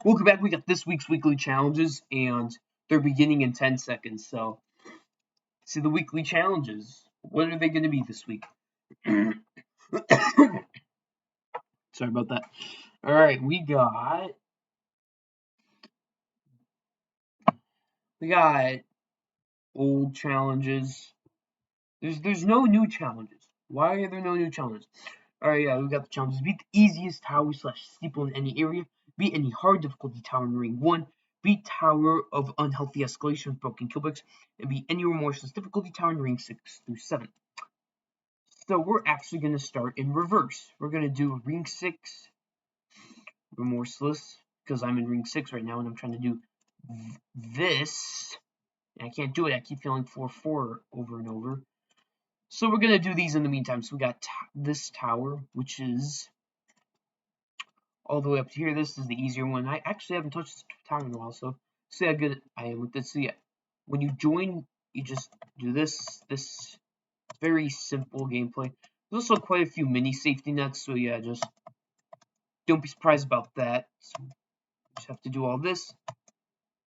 Welcome back. We got this week's weekly challenges, and they're beginning in 10 seconds. So, see the weekly challenges. What are they going to be this week? Sorry about that. All right, we got old challenges. There's no new challenges. Why are there no new challenges? All right, yeah, we got the challenges. Beat the easiest tower / steeple in any area. Beat any hard difficulty tower in Ring 1. Beat Tower of Unhealthy Escalation with broken kill bricks. And beat any remorseless difficulty tower in Ring 6 through 7. So we're actually going to start in reverse. We're going to do Ring 6 remorseless because I'm in Ring 6 right now and I'm trying to do this. And I can't do it. I keep failing 4-4 over and over. So we're going to do these in the meantime. So we got this tower, which is all the way up to here. This is the easier one. I actually haven't touched this tower in a while, so see how good I am with this. So yeah, when you join, you just do this. This very simple gameplay. There's also quite a few mini safety nets, so yeah, just don't be surprised about that. So you just have to do all this.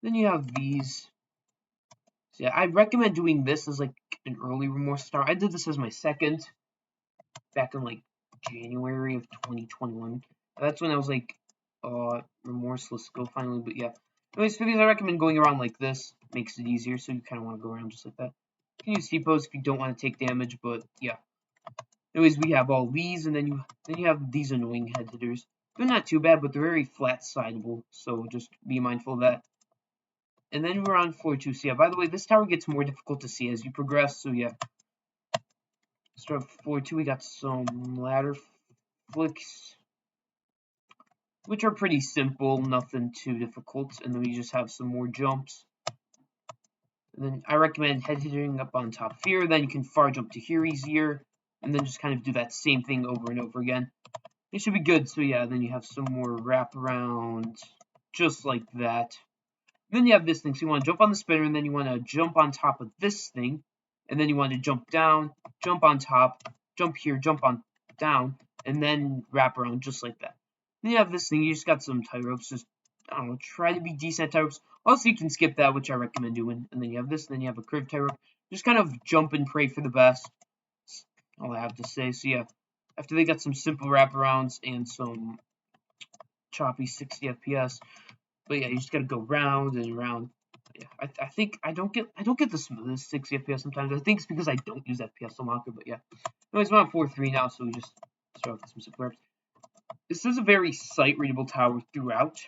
Then you have these. So yeah, I recommend doing this as like an early remorse tower. I did this as my second back in like January of 2021. That's when I was like, remorseless go finally. But yeah, anyways, for these, I recommend going around like this. Makes it easier, so you kind of want to go around just like that. You can use T-pose if you don't want to take damage, but yeah. Anyways, we have all these, and then you have these annoying head hitters. They're not too bad, but they're very flat-sidable, so just be mindful of that. And then we're on floor 2. So yeah, by the way, this tower gets more difficult to see as you progress, so yeah. Start with floor 2, we got some ladder flicks, which are pretty simple, nothing too difficult. And then we just have some more jumps. And then I recommend head hitting up on top here, then you can far jump to here easier, and then just kind of do that same thing over and over again. It should be good. So yeah, then you have some more wraparound, just like that. Then you have this thing. So you want to jump on the spinner, and then you want to jump on top of this thing, and then you want to jump down, jump on top, jump here, jump on down, and then wrap around just like that. Then you have this thing. You just got some tie ropes. Just I don't know, try to be decent tie ropes. Also, you can skip that, which I recommend doing. And then you have this. And then you have a curved tie rope. Just kind of jump and pray for the best. That's all I have to say. So yeah. After they got some simple wraparounds and some choppy 60 FPS, but yeah, you just gotta go round and round. Yeah, I think I don't get the smoothest 60 FPS sometimes. I think it's because I don't use FPS unlocker, but yeah. Anyways, we're on 4-3 now, so we just start off with some simple reps. This is a very sight readable tower throughout.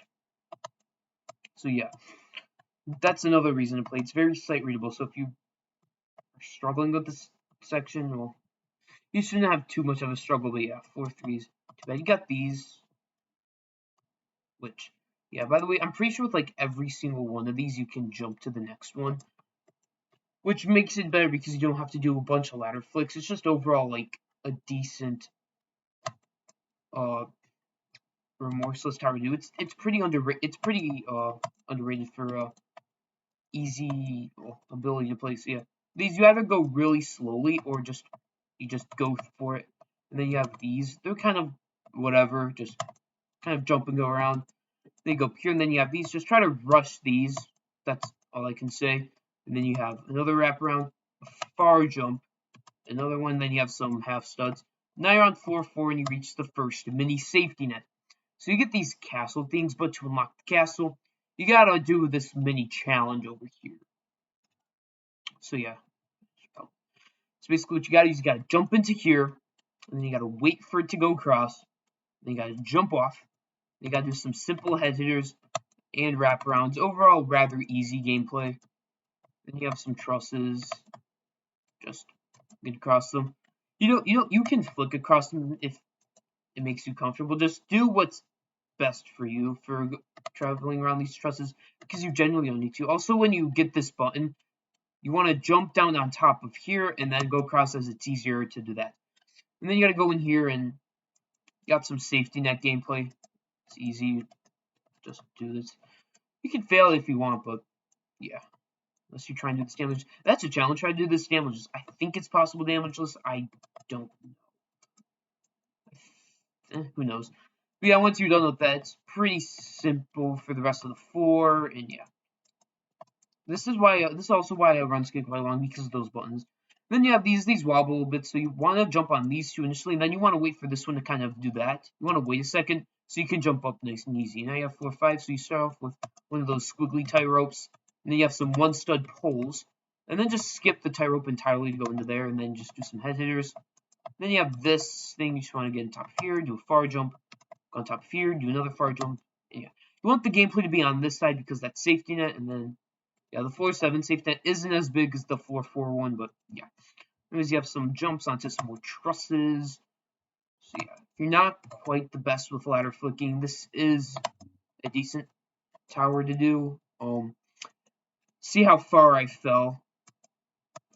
So yeah, that's another reason to play. It's very sight readable. So if you are struggling with this section, well, you shouldn't have too much of a struggle, but yeah, 4-3s. Too bad. You got these, which, yeah, by the way, I'm pretty sure with like every single one of these, you can jump to the next one, which makes it better because you don't have to do a bunch of ladder flicks. It's just overall like a decent, remorseless tower to do. It's pretty underrated. It's pretty underrated for easy ability to play. So yeah, these you either go really slowly or you just go for it. And then you have these. They're kind of whatever, just kind of jump and go around. Then you go here, and then you have these. Just try to rush these. That's all I can say. And then you have another wraparound, a far jump, another one. Then you have some half studs. Now you're on 4-4, and you reach the first mini safety net. So you get these castle things, but to unlock the castle, you gotta do this mini challenge over here. So yeah. So basically what you gotta do is you gotta jump into here, and then you gotta wait for it to go across. Then you gotta jump off. You gotta do some simple head hitters and wraparounds. Overall, rather easy gameplay. Then you have some trusses. Just get across them. You can flick across them if it makes you comfortable. Just do what's best for you for traveling around these trusses because you generally don't need to. Also, when you get this button, you want to jump down on top of here and then go across as it's easier to do that. And then you got to go in here and you got some safety net gameplay. It's easy. Just do this. You can fail if you want, but yeah. Unless you try and do this damage. That's a challenge. Try to do this damageless. I think it's possible damageless. I don't know. Who knows? But yeah, once you're done with that, it's pretty simple for the rest of the floor, and yeah. This is also why I run skate quite long, because of those buttons. Then you have these wobble a little bit, so you want to jump on these two initially, and then you want to wait for this one to kind of do that. You want to wait a second, so you can jump up nice and easy. Now you have 4, 5, so you start off with one of those squiggly tie ropes, and then you have some one stud poles, and then just skip the tie rope entirely to go into there, and then just do some head hitters. Then you have this thing, you just want to get on top of here, do a far jump, go on top of here, do another far jump. And yeah. You want the gameplay to be on this side because that's safety net, and then yeah, the floor 7 safety net isn't as big as the floor 4 one, but yeah. Anyways, you have some jumps onto some more trusses. So yeah, if you're not quite the best with ladder flicking, this is a decent tower to do. See how far I fell.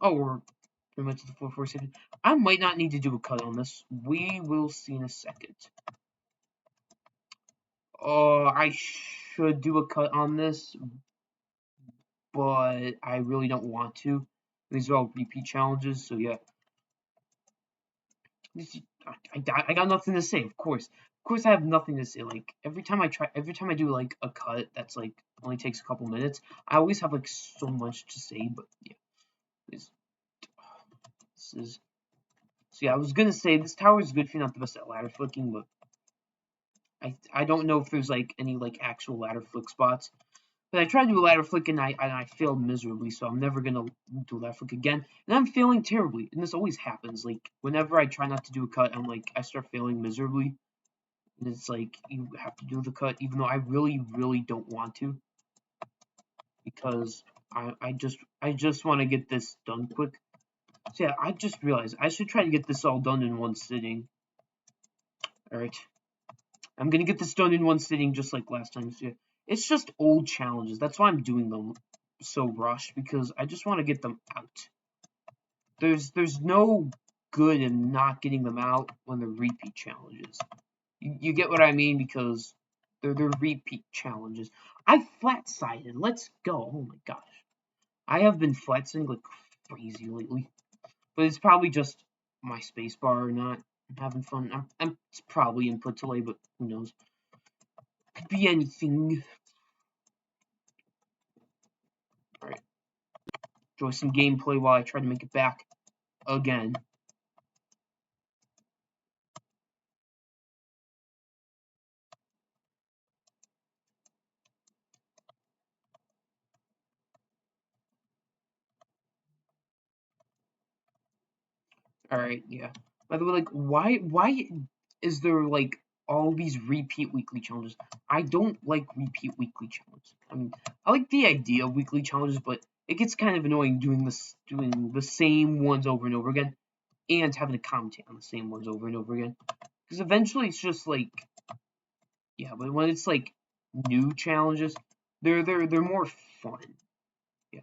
Oh, we're pretty much at the floor 4 safety. I might not need to do a cut on this. We will see in a second. I should do a cut on this, but I really don't want to. These are all repeat challenges, so yeah. I got nothing to say, of course. Of course, I have nothing to say. Like every time I do like a cut that's like only takes a couple minutes, I always have like so much to say. But yeah, this is so yeah. I was gonna say this tower is good if you're not the best at ladder flicking, but I don't know if there's like any like actual ladder flick spots. But I tried to do a ladder flick and I failed miserably, so I'm never gonna do a ladder flick again. And I'm failing terribly, and this always happens. Like whenever I try not to do a cut, I start failing miserably. And it's like you have to do the cut, even though I really don't want to, because I just want to get this done quick. So yeah, I just realized I should try to get this all done in one sitting. All right, I'm gonna get this done in one sitting, just like last time. So yeah, it's just old challenges. That's why I'm doing them so rushed, because I just want to get them out. There's no good in not getting them out when they're repeat challenges. You get what I mean, because they're repeat challenges. I flat-sided. Let's go. Oh my gosh. I have been flat-siding like crazy lately. But it's probably just my spacebar not having fun. It's probably input delay, but who knows. Could be anything. Alright. Enjoy some gameplay while I try to make it back again. Alright, yeah. By the way, like, why is there, like, all these repeat weekly challenges? I don't like repeat weekly challenges. I mean, I like the idea of weekly challenges, but it gets kind of annoying doing the same ones over and over again, and having to commentate on the same ones over and over again. Because eventually it's just like, yeah, but when it's like new challenges, they're more fun. Yeah,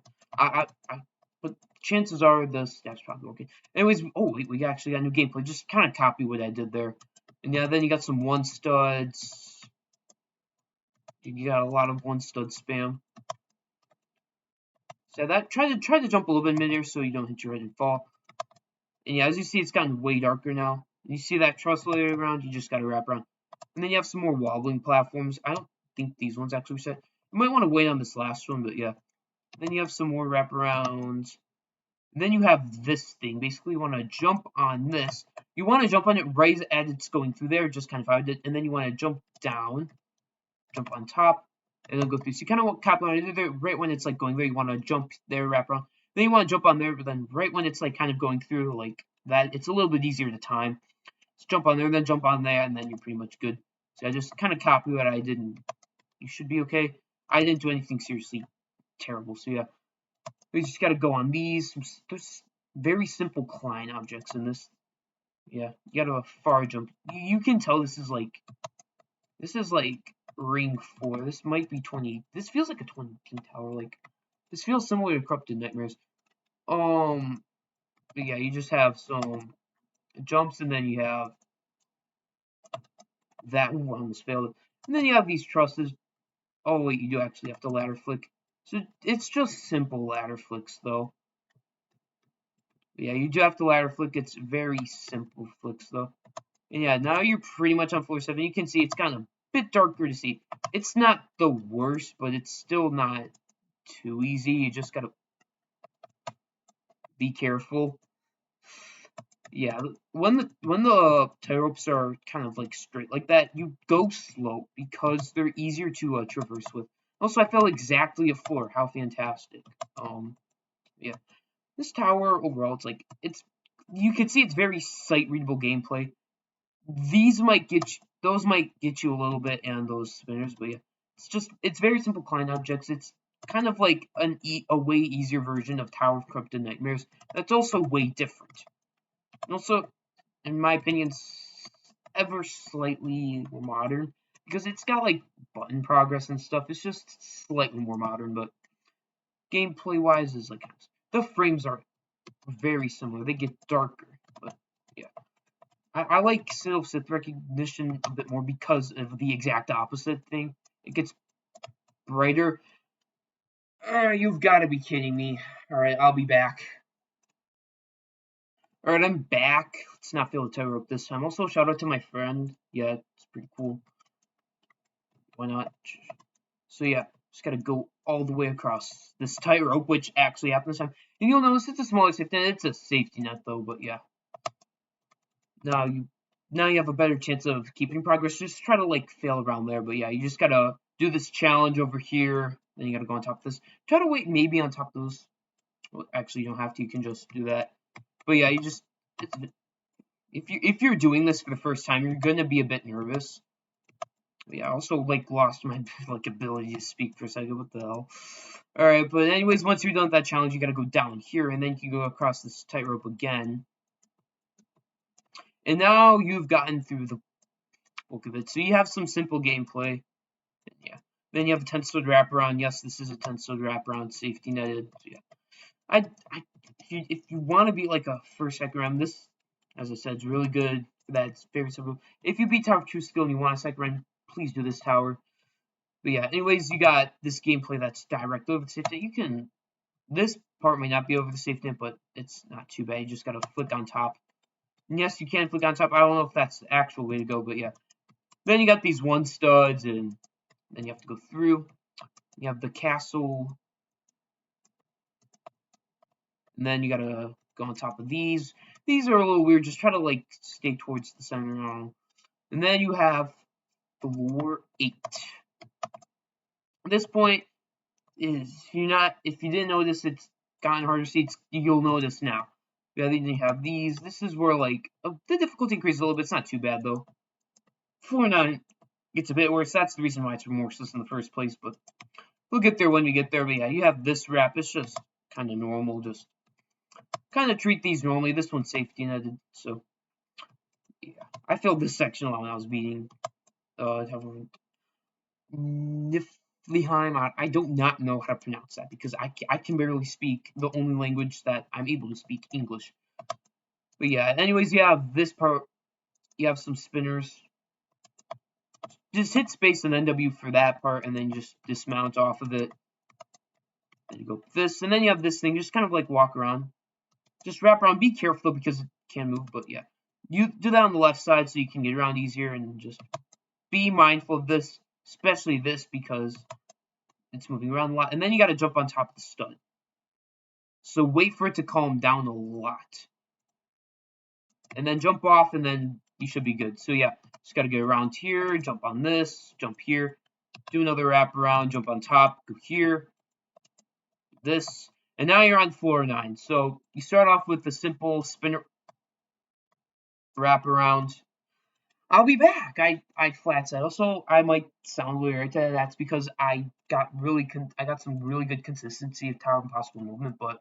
but chances are the stats probably okay. Anyways, oh wait, we actually got new gameplay. Just kind of copy what I did there, and yeah, then you got some one studs. You got a lot of one stud spam. So that try to jump a little bit in midair so you don't hit your head and fall. And yeah, as you see, it's gotten way darker now. You see that truss layer around? You just got to wrap around. And then you have some more wobbling platforms. I don't think these ones actually reset. You might want to wait on this last one, but yeah. Then you have some more wraparounds. And then you have this thing. Basically, you want to jump on this. You want to jump on it right as it's going through there, just kind of how I did. And then you want to jump down, jump on top, and then go through. So you kind of want to copy on it there, right when it's like going there. You want to jump there, wrap around. Then you want to jump on there, but then right when it's like kind of going through like that, it's a little bit easier to time. So jump on there, then jump on there, and then you're pretty much good. So I just kind of copy what I did, and you should be okay. I didn't do anything seriously terrible, so yeah. We just got to go on these. There's very simple Klein objects in this. Yeah, you got to far jump. You can tell this is like ring 4. This might be 20. This feels like a 2018 tower. Like this feels similar to Corrupted Nightmares. But yeah, you just have some jumps, and then you have that. Ooh, I almost failed it. And then you have these trusses. Oh wait, you do actually have to ladder flick. So it's just simple ladder flicks though. But yeah, you do have to ladder flick. It's very simple flicks though. And yeah, now you're pretty much on floor 7. You can see it's gotten a bit darker to see. It's not the worst, but it's still not too easy. You just gotta be careful. Yeah, when the tie ropes are kind of like straight like that, you go slow because they're easier to traverse with. Also, I fell exactly at floor. How fantastic! Yeah, this tower overall, it's you can see it's very sight readable gameplay. Those might get you a little bit, and those spinners, but yeah, it's very simple client objects. It's kind of like a way easier version of Tower of Corrupted Nightmares. That's also way different. And also, in my opinion, ever slightly more modern because it's got like button progress and stuff. It's just slightly more modern, but gameplay wise is like the frames are very similar. They get darker, but yeah. I like Sith recognition a bit more because of the exact opposite thing. It gets brighter. You've got to be kidding me. Alright, I'll be back. Alright, I'm back. Let's not fail the tie rope this time. Also, shout out to my friend. Yeah, it's pretty cool. Why not? So yeah, just gotta go all the way across this tightrope, which actually happened this time. And you'll notice it's a smaller safety net. It's a safety net though, but yeah. Now you have a better chance of keeping progress. Just try to like fail around there, but yeah, you just gotta do this challenge over here. Then you gotta go on top of this. Try to wait maybe on top of those. Well, actually, you don't have to. You can just do that. But yeah, if you're doing this for the first time, you're gonna be a bit nervous. Yeah, I also like lost my like ability to speak for a second. What the hell? All right, but anyways, once you're done with that challenge, you gotta go down here, and then you can go across this tightrope again. And now you've gotten through the bulk of it. So you have some simple gameplay. Yeah. Then you have a 10-stood wraparound. Yes, this is a 10-stood wraparound, safety netted. So yeah. If you want to be like a first, second round, this, as I said, is really good. That's very simple. If you beat Tower of True Skill and you want a second round, please do this tower. But yeah, anyways, you got this gameplay that's direct over the safety net. This part may not be over the safety net, but it's not too bad. You just gotta flick on top. And yes, you can flick on top. I don't know if that's the actual way to go, but yeah. Then you got these 1-studs, and then you have to go through. You have the castle. And then you gotta go on top of these. These are a little weird. Just try to like stay towards the center. And then you have floor 8. At this point, if you didn't notice, it's gotten harder to see. You'll notice now. Then you have these. This is where like the difficulty increases a little bit. It's not too bad though. Floor 9 gets a bit worse. That's the reason why it's remorseless in the first place. But we'll get there when we get there. But yeah, you have this wrap. It's just kind of normal. Just kind of treat these normally. This one's safety netted. So yeah, I failed this section a lot when I was beating Niflheim. I do not know how to pronounce that because I can barely speak the only language that I'm able to speak, English. But yeah, anyways, you have this part. You have some spinners. Just hit space and NW for that part, and then just dismount off of it. Then you go this, and then you have this thing. Just kind of like walk around. Just wrap around. Be careful because it can move, but yeah. You do that on the left side so you can get around easier, and just be mindful of this, especially this because it's moving around a lot. And then you got to jump on top of the stud. So wait for it to calm down a lot. And then jump off, and then you should be good. So yeah, just got to get around here, jump on this, jump here, do another wrap around, jump on top, go here, this, and now you're on floor 9. So you start off with the simple spinner wrap around. I'll be back. I flat said. Also, I might sound weird. That's because I got some really good consistency of Tower of Impossible movement, but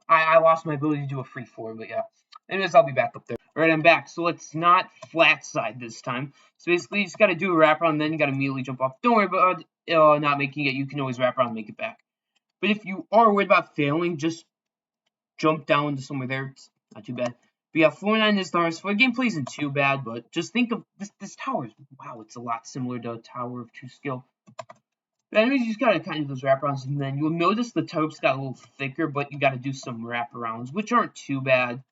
I lost my ability to do a free form. But yeah, anyways, I'll be back up there. All right, I'm back. So let's not flat side this time. So basically, you just gotta do a wrap around, then you gotta immediately jump off. Don't worry about not making it. You can always wrap around and make it back. But if you are worried about failing, just jump down to somewhere there. It's not too bad. But yeah, floor 9 is the hardest. Floor gameplay isn't too bad, but just think of this tower. Wow, it's a lot similar to Tower of True Skill. But anyways, you just gotta kind of do those wraparounds, and then you'll notice the topes got a little thicker, but you gotta do some wraparounds, which aren't too bad.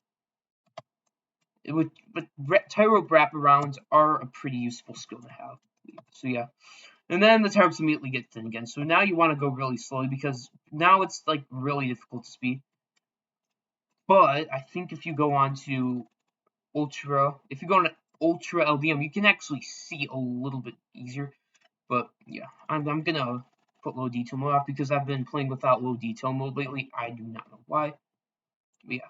tightrope wraparounds are a pretty useful skill to have. So yeah. And then the tightrope's immediately get thin again. So now you want to go really slowly because now it's like really difficult to speed. But I think if you go on to if you go on Ultra LDM, you can actually see a little bit easier. But yeah, I'm gonna put low detail mode off because I've been playing without low detail mode lately. I do not know why. But yeah,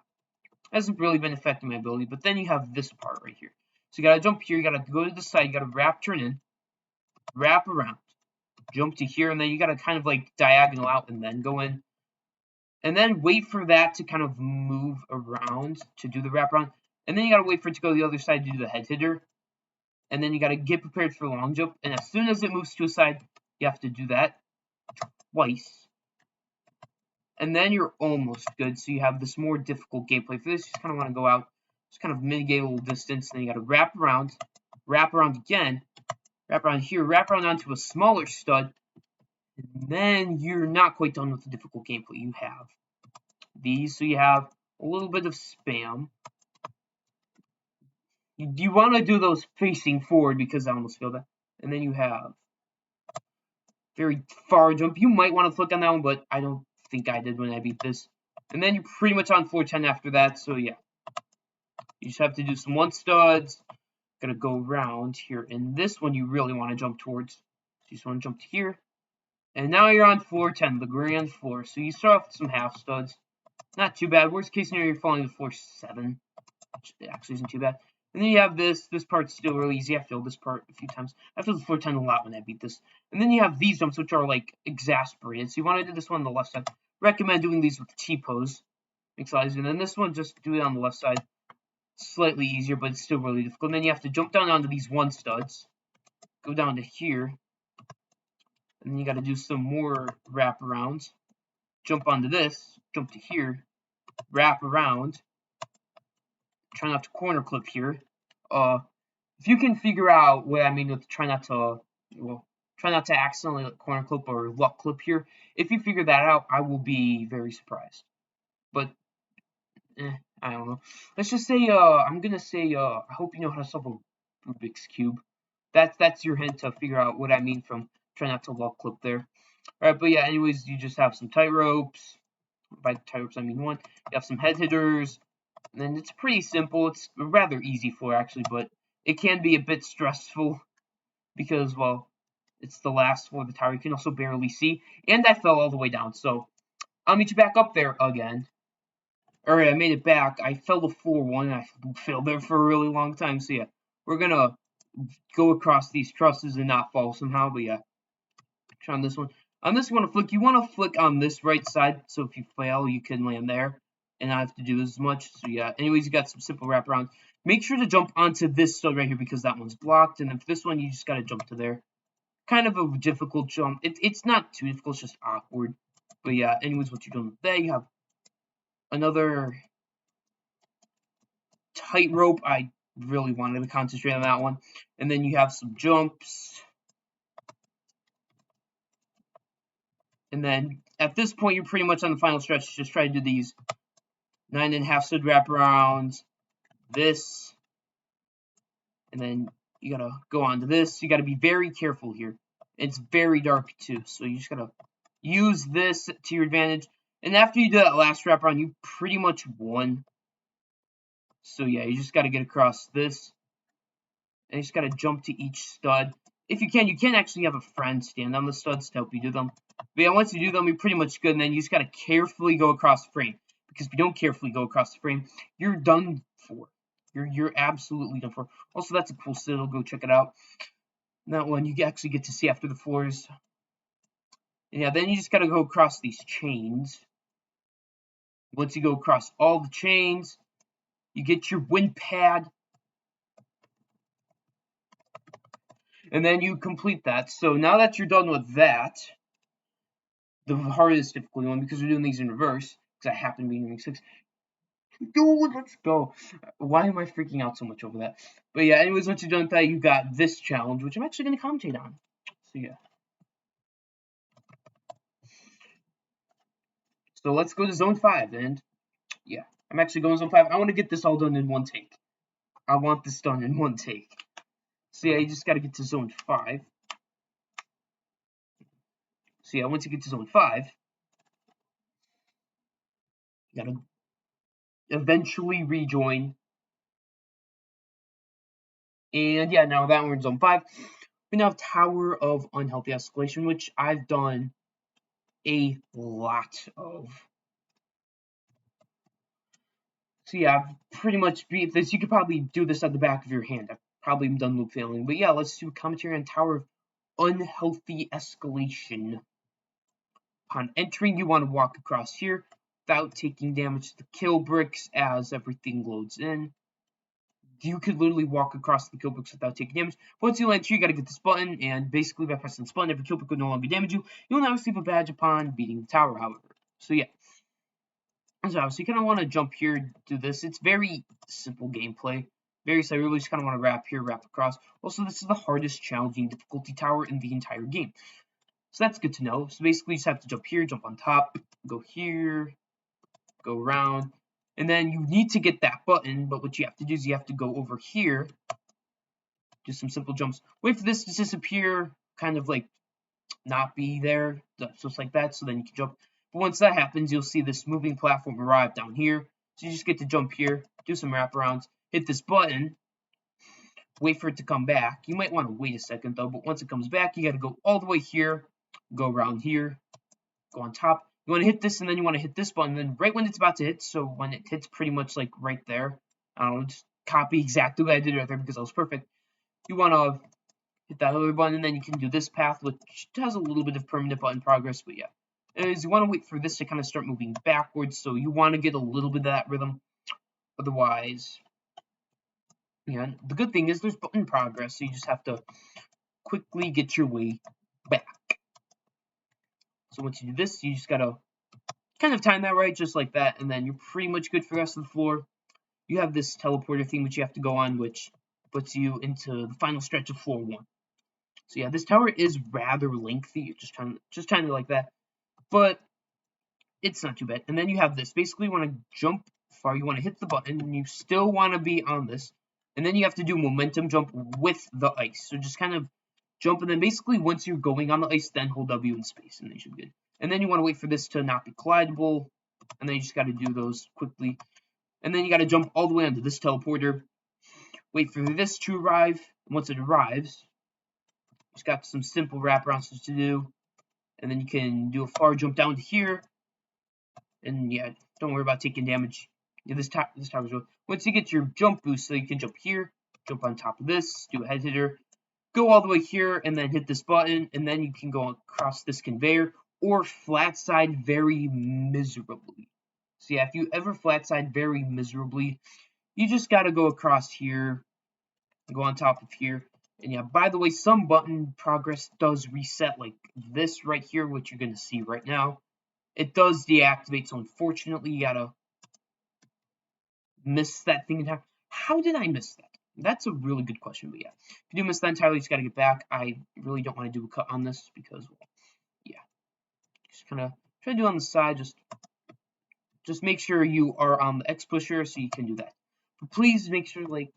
hasn't really been affecting my ability. But then you have this part right here. So you gotta jump here, you gotta go to the side, you gotta wrap, turn in, wrap around, jump to here, and then you gotta kind of like diagonal out and then go in. And then wait for that to kind of move around to do the wraparound. And then you gotta wait for it to go to the other side to do the head hitter. And then you gotta get prepared for the long jump. And as soon as it moves to a side, you have to do that twice. And then you're almost good. So you have this more difficult gameplay. For this, you just kind of want to go out, just kind of mitigate a little distance. Then you gotta wrap around again, wrap around here, wrap around onto a smaller stud. And then you're not quite done with the difficult gameplay. You have these, so you have a little bit of spam. You want to do those facing forward because I almost failed that. And then you have very far jump. You might want to click on that one, but I don't think I did when I beat this. And then you're pretty much on floor 10 after that, so yeah. You just have to do some one studs. Gonna go around here. And this one you really want to jump towards. So you just want to jump to here. And now you're on floor 10, the grand floor. So you start off with some half studs. Not too bad. Worst case scenario, you're falling to floor 7. Which actually isn't too bad. And then you have this. This part's still really easy. I failed this part a few times. I failed the floor 10 a lot when I beat this. And then you have these jumps, which are like exasperated. So you want to do this one on the left side. Recommend doing these with T-pose. Makes it easier. And then this one, just do it on the left side. Slightly easier, but it's still really difficult. And then you have to jump down onto these one studs. Go down to here. And then you got to do some more wraparounds. Jump onto this. Jump to here. Wrap around. Try not to corner clip here. If you can figure out what I mean with try not to accidentally corner clip or luck clip here. If you figure that out, I will be very surprised. But I don't know. Let's just say I'm gonna say I hope you know how to solve a Rubik's cube. That's your hint to figure out what I mean from try not to luck clip there. Alright, but yeah, anyways, you just have some tight ropes. By tight ropes I mean one. You have some head hitters. And it's pretty simple. It's a rather easy floor actually, but it can be a bit stressful because, well, it's the last floor of the tower. You can also barely see. And I fell all the way down, so I'll meet you back up there again. Alright, I made it back. I fell to floor 1, and I failed there for a really long time. So yeah, we're gonna go across these trusses and not fall somehow, but yeah. Try on this one. On this one, you want to flick on this right side, so if you fail, you can land there and not have to do as much. So yeah, anyways, you got some simple wraparound. Make sure to jump onto this stud right here because that one's blocked, and then for this one, you just got to jump to there. Kind of a difficult jump. It's not too difficult, it's just awkward. But yeah, anyways, what you're doing with that, you have another tightrope. I really wanted to concentrate on that one. And then you have some jumps. And then at this point, you're pretty much on the final stretch. Just try to do these 9.5 stud wraparounds, this, and then you gotta go on to this. You gotta be very careful here. It's very dark too, so you just gotta use this to your advantage. And after you do that last wraparound, you pretty much won. So yeah, you just gotta get across this, and you just gotta jump to each stud. If you can actually have a friend stand on the studs to help you do them. But yeah, once you do them, you're pretty much good, and then you just gotta carefully go across the frame. Because if you don't carefully go across the frame, you're done for. You're absolutely done for. Also, that's a cool still. Go check it out. And that one you actually get to see after the floors. And yeah, then you just gotta go across these chains. Once you go across all the chains, you get your wind pad. And then you complete that. So now that you're done with that, the hardest difficulty one, because we're doing these in reverse, because I happen to be doing 6. Dude, let's go. Why am I freaking out so much over that? But yeah, anyways, once you're done with that, you got this challenge, which I'm actually going to commentate on. So yeah. So let's go to zone 5, and yeah, I'm actually going to zone 5. I want to get this all done in one take. I want this done in one take. So yeah, you just gotta get to zone 5. So yeah, once you get to zone 5, you gotta eventually rejoin. And yeah, now that we're in zone 5, we now have Tower of Unhealthy Escalation, which I've done a lot of. So yeah, I've pretty much beat this. You could probably do this at the back of your hand. I've probably done loop failing. But yeah, let's do a commentary on Tower of Unhealthy Escalation. Upon entering, you want to walk across here without taking damage to the kill bricks as everything loads in. You could literally walk across the kill bricks without taking damage. Once you land here, you gotta get this button, and basically by pressing this button, every kill brick will no longer damage you. You'll now receive a badge upon beating the tower, however. So yeah. So you kind of want to jump here, do this. It's very simple gameplay. Very simple. You really just kind of want to wrap here, wrap across. Also, this is the hardest challenging difficulty tower in the entire game. So that's good to know. So basically, you just have to jump here, jump on top, go here, go around, and then you need to get that button, but what you have to do is you have to go over here, do some simple jumps, wait for this to disappear, kind of like not be there, just like that, so then you can jump. But once that happens, you'll see this moving platform arrive down here, so you just get to jump here, do some wraparounds, hit this button, wait for it to come back. You might want to wait a second though, but once it comes back, you got to go all the way here, go around here, go on top. You want to hit this, and then you want to hit this button, and then right when it's about to hit, so when it hits pretty much like right there, I don't know, just copy exactly what I did right there because that was perfect. You want to hit that other button, and then you can do this path, which has a little bit of permanent button progress, but yeah. Is you want to wait for this to kind of start moving backwards, so you want to get a little bit of that rhythm. Otherwise, yeah, the good thing is there's button progress, so you just have to quickly get your way back. So once you do this, you just gotta kind of time that right, just like that, and then you're pretty much good for the rest of the floor. You have this teleporter thing which you have to go on, which puts you into the final stretch of floor 1. So yeah, this tower is rather lengthy, just trying to like that, but it's not too bad. And then you have this. Basically, you want to jump far, you want to hit the button, and you still want to be on this. And then you have to do momentum jump with the ice. So just kind of jump, and then basically once you're going on the ice, then hold W in space, and then you should be good. And then you want to wait for this to not be collidable, and then you just got to do those quickly. And then you got to jump all the way onto this teleporter, wait for this to arrive, and once it arrives, just got some simple wraparounds to do, and then you can do a far jump down to here, and yeah, don't worry about taking damage. Yeah, this tower's good. Once you get your jump boost, so you can jump here, jump on top of this, do a head hitter, go all the way here, and then hit this button, and then you can go across this conveyor, or flat side very miserably. So yeah, if you ever flat side very miserably, you just gotta go across here, go on top of here. And yeah, by the way, some button progress does reset, like this right here, which you're gonna see right now. It does deactivate, so unfortunately you gotta miss that thing entirely. How did I miss that? That's a really good question, but yeah. If you do miss that entirely, you just gotta get back. I really don't want to do a cut on this because, well, yeah. Just kind of try to do it on the side, just make sure you are on the X pusher so you can do that. But please make sure, like,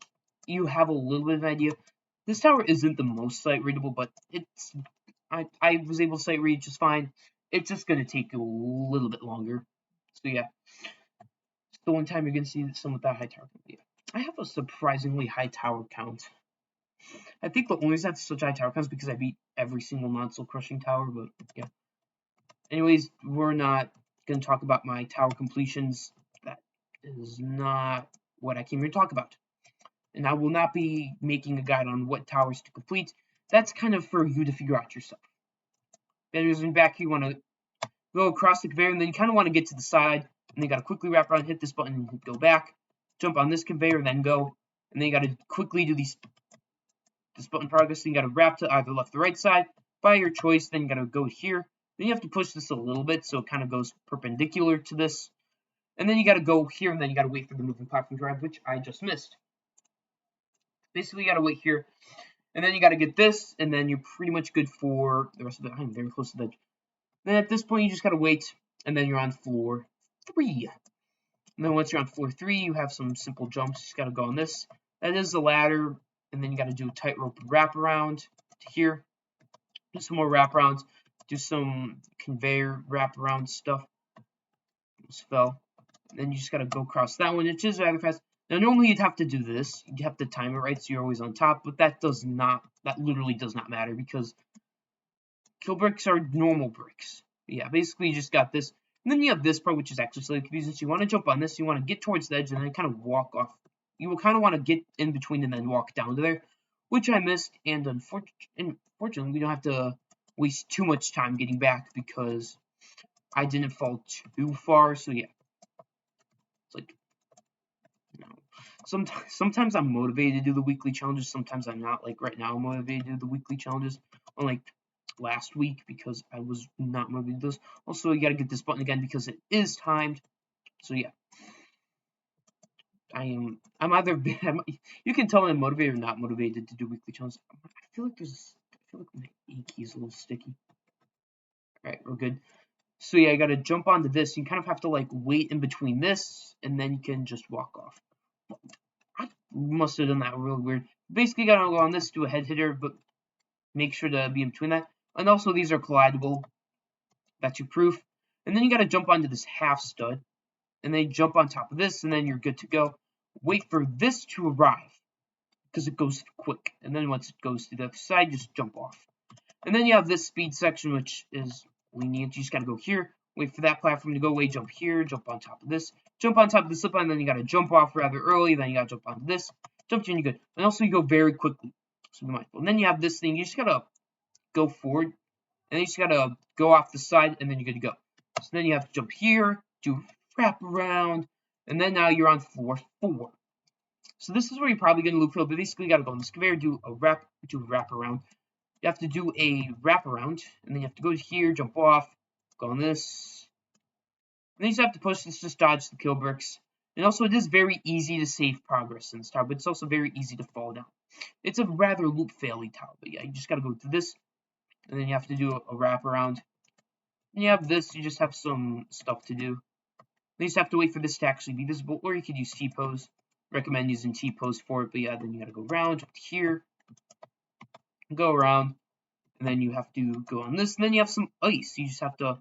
you have a little bit of an idea. This tower isn't the most sight readable, but it's I was able to sight read just fine. It's just gonna take a little bit longer. So yeah, it's the one time you're gonna see some with that high tower count. Yeah. I have a surprisingly high tower count. I think the only reason I have such high tower count is because I beat every single non-soul crushing tower. But yeah. Anyways, we're not gonna talk about my tower completions. That is not what I came here to talk about. And I will not be making a guide on what towers to complete. That's kind of for you to figure out yourself. Then using back, you want to go across the conveyor, and then you kind of want to get to the side, and then you got to quickly wrap around, hit this button, and go back, jump on this conveyor, and then go, and then you got to quickly do this button progress, then you got to wrap to either left or right side, by your choice, then you got to go here, then you have to push this a little bit, so it kind of goes perpendicular to this, and then you got to go here, and then you got to wait for the moving platform to arrive, which I just missed. Basically, you got to wait here, and then you got to get this, and then you're pretty much good for the rest of the. I'm very close to the edge. Then at this point, you just got to wait, and then you're on floor 3. And then once you're on floor 3, you have some simple jumps. You just got to go on this, That is the ladder, and then you got to do a tightrope wraparound to here. Do some more wraparounds. Do some conveyor wraparound stuff. Almost fell. Then you just got to go across that one, which is rather fast. Now, normally you'd have to do this. You'd have to time it right so you're always on top, but that literally does not matter because kill bricks are normal bricks. Yeah, basically you just got this. And then you have this part, which is actually slightly confusing. So you want to jump on this, you want to get towards the edge, and then kind of walk off. You will kind of want to get in between and then walk down to there, which I missed. And unfortunately, we don't have to waste too much time getting back because I didn't fall too far. So yeah, it's like, you know, sometimes I'm motivated to do the weekly challenges. Sometimes I'm not. Like right now, I'm motivated to do the weekly challenges. Unlike last week because I was not motivated to do this. Also, you gotta get this button again because it is timed. So yeah, I'm either you can tell I'm motivated or not motivated to do weekly challenges. I feel like my A key is a little sticky. All right, we're good. So yeah, I gotta jump onto this. You kind of have to like wait in between this, and then you can just walk off. I must have done that really weird. Basically, you gotta go on this, do a head hitter, but make sure to be in between that. And also, these are collidable. That's your proof. And then you gotta jump onto this half stud, and then jump on top of this, and then you're good to go. Wait for this to arrive, because it goes quick. And then once it goes to the other side, just jump off. And then you have this speed section, which is lenient. You just gotta go here, wait for that platform to go away, jump here, jump on top of this, jump on top of the slip line, then you gotta jump off rather early, then you gotta jump onto this, jump to, and you're good. And also you go very quickly, so be mindful. And then you have this thing, you just gotta go forward, and then you just gotta go off the side, and then you're good to go. So then you have to jump here, do wrap around, and then now you're on floor 4. So this is where you're probably gonna loop fill, but basically you gotta go on this conveyor, do a wrap around. You have to do a wrap around, and then you have to go here, jump off, go on this. And then you just have to push this, just dodge the kill bricks. And also it is very easy to save progress in this tower, but it's also very easy to fall down. It's a rather loop faily tower, but yeah, you just gotta go through this, and then you have to do a wrap around. And you have this, you just have some stuff to do. You just have to wait for this to actually be visible, or you could use T-pose. Recommend using T-pose for it, but yeah, then you gotta go around, jump to here, go around, and then you have to go on this, and then you have some ice. You just have to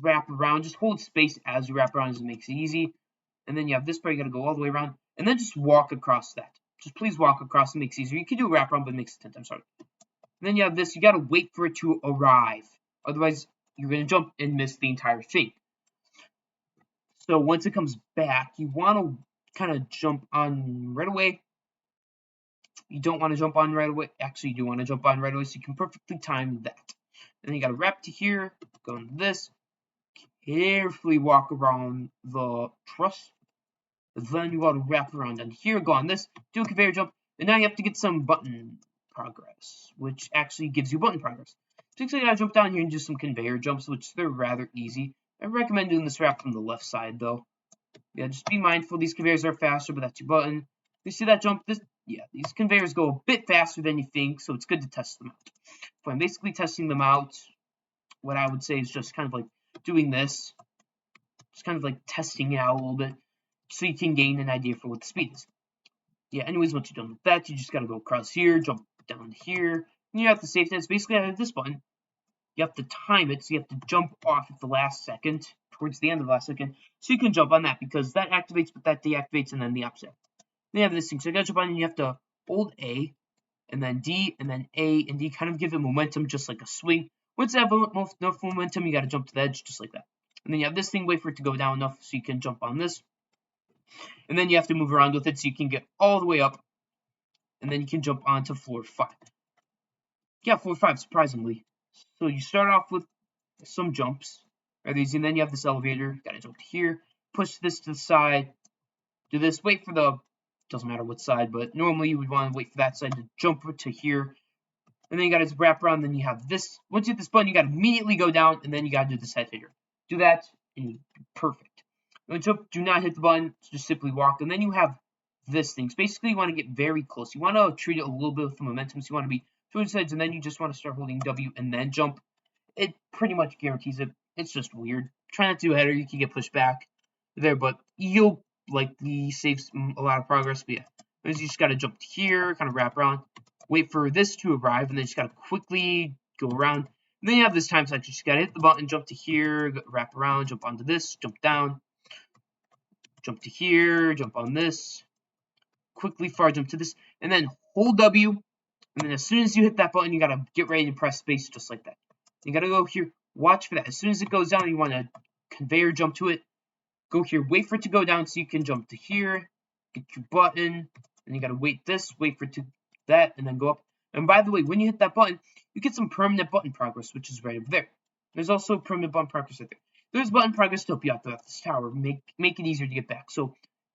wrap around, just hold space as you wrap around, as it makes it easy. And then you have this part, you gotta go all the way around, and then just walk across that. Just please walk across, it makes it easier. You can do a wrap around, but it makes it 10 times harder. And then you have this, you gotta wait for it to arrive. Otherwise, you're gonna jump and miss the entire thing. So once it comes back, you wanna kind of jump on right away. You don't want to jump on right away. Actually, you do want to jump on right away, so you can perfectly time that. And then you got to wrap to here, go into this, carefully walk around the truss. Then you got to wrap around on here, go on this, do a conveyor jump, and now you have to get some button progress, which actually gives you button progress. So you got to jump down here and do some conveyor jumps, which they're rather easy. I recommend doing this wrap from the left side, though. Yeah, just be mindful. These conveyors are faster, but that's your button. You see that jump? These conveyors go a bit faster than you think, so it's good to test them out. If I'm basically testing them out, what I would say is just kind of like doing this. Just kind of like testing it out a little bit, so you can gain an idea for what the speed is. Yeah, anyways, once you're done with that, you just gotta go across here, jump down here, and you have the safety nets. Basically, I have this button. You have to time it, so you have to jump off at the last second, towards the end of the last second, so you can jump on that, because that activates, but that deactivates, and then the opposite. Then you have this thing, so you gotta jump on, and you have to hold A, and then D, and then A, and D, kind of give it momentum, just like a swing. Once you have enough momentum, you gotta jump to the edge, just like that. And then you have this thing, wait for it to go down enough, so you can jump on this. And then you have to move around with it, so you can get all the way up, and then you can jump onto floor 5. Yeah, floor 5, surprisingly. So you start off with some jumps, and then you have this elevator, gotta jump to here, push this to the side, do this, wait for the, doesn't matter what side, but normally you would want to wait for that side to jump to here, and then you gotta wrap around, then you have this, once you hit this button, you gotta immediately go down, and then you gotta do this head hitter. Do that, and you're perfect. When you jump, do not hit the button, just simply walk, and then you have this thing. So basically, you want to get very close. You want to treat it a little bit with momentum, so you want to be towards the sides, and then you just want to start holding W and then jump. It pretty much guarantees it. It's just weird. Try not to do a header, you can get pushed back there, but you'll likely save a lot of progress. But yeah, is you just gotta jump to here, kind of wrap around, wait for this to arrive, and then you just gotta quickly go around. And then you have this time section. You just gotta hit the button, jump to here, wrap around, jump onto this, jump down, jump to here, jump on this, quickly far jump to this, and then hold W. And then as soon as you hit that button, you gotta get ready to press space just like that. You gotta go here, watch for that. As soon as it goes down, you want to conveyor jump to it. Go here, wait for it to go down so you can jump to here, get your button, and you gotta wait for it to that, and then go up. And by the way, when you hit that button, you get some permanent button progress, which is right over there. There's also permanent button progress right there. There's button progress to help you out throughout this tower, make it easier to get back. So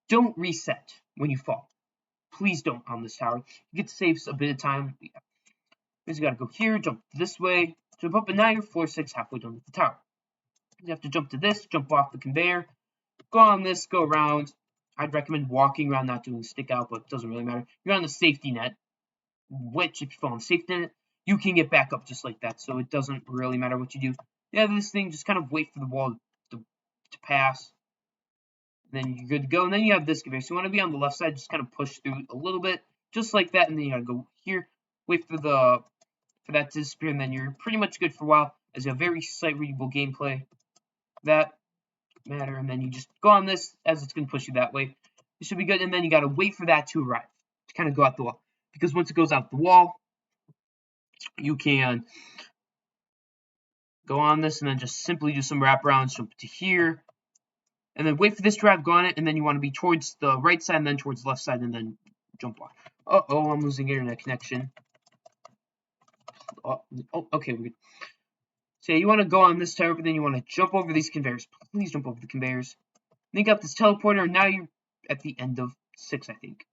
don't reset when you fall. Please don't on this tower. You get to save a bit of time. You gotta go here, jump this way, jump up, and now you're floor 6 halfway done with the tower. You have to jump to this, jump off the conveyor, go on this, go around. I'd recommend walking around, not doing stick out, but it doesn't really matter. You're on the safety net, which if you fall on the safety net, you can get back up just like that, so it doesn't really matter what you do. Yeah, this thing, just kind of wait for the wall to pass. Then you're good to go, and then you have this conveyor. So you want to be on the left side, just kind of push through a little bit, just like that, and then you gotta go here, wait for that to disappear, and then you're pretty much good for a while, as you have very sight-readable gameplay. That matter, and then you just go on this, as it's gonna push you that way. It should be good, and then you gotta wait for that to arrive, to kind of go out the wall. Because once it goes out the wall, you can go on this, and then just simply do some wraparounds, jump to here, and then wait for this to arrive, go on it, and then you want to be towards the right side, and then towards the left side, and then jump off. Uh-oh, I'm losing internet connection. Oh, okay, we're good. So yeah, you want to go on this tower, but then you want to jump over these conveyors. Please jump over the conveyors. Then you got this teleporter, and now you're at the end of 6, I think.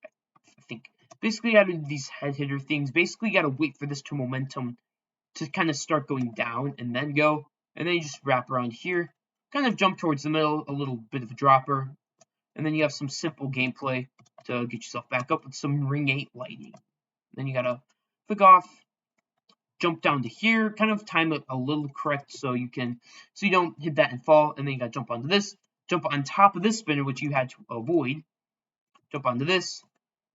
Basically, you gotta do these head hitter things. Basically, you gotta wait for this to momentum to kind of start going down, and then go. And then you just wrap around here. Kind of jump towards the middle, a little bit of a dropper. And then you have some simple gameplay to get yourself back up with some ring 8 lighting. Then you gotta click off, jump down to here, kind of time it a little correct so you don't hit that and fall, and then you gotta jump onto this, jump on top of this spinner, which you had to avoid, jump onto this,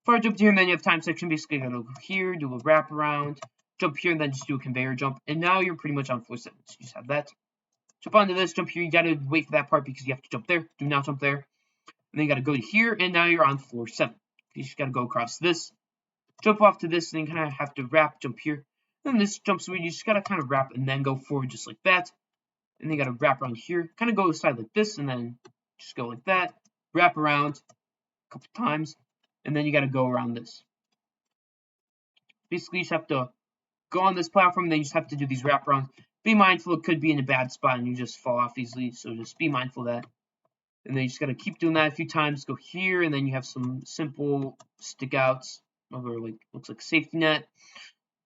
far jump here, and then you have time section. Basically, you gotta go here, do a wrap around, jump here, and then just do a conveyor jump, and now you're pretty much on floor 7. So you just have that. Jump onto this, jump here, you gotta wait for that part because you have to jump there, do not jump there. And then you gotta go to here, and now you're on floor 7. You just gotta go across this, jump off to this, and then you kind of have to wrap, jump here. Then this jumps where you just gotta kind of wrap and then go forward just like that. And then you gotta wrap around here, kind of go aside like this, and then just go like that. Wrap around a couple times, and then you gotta go around this. Basically, you just have to go on this platform, and then you just have to do these wraparounds. Be mindful, it could be in a bad spot and you just fall off easily, so just be mindful of that. And then you just gotta keep doing that a few times. Go here, and then you have some simple stick outs over like looks like a safety net.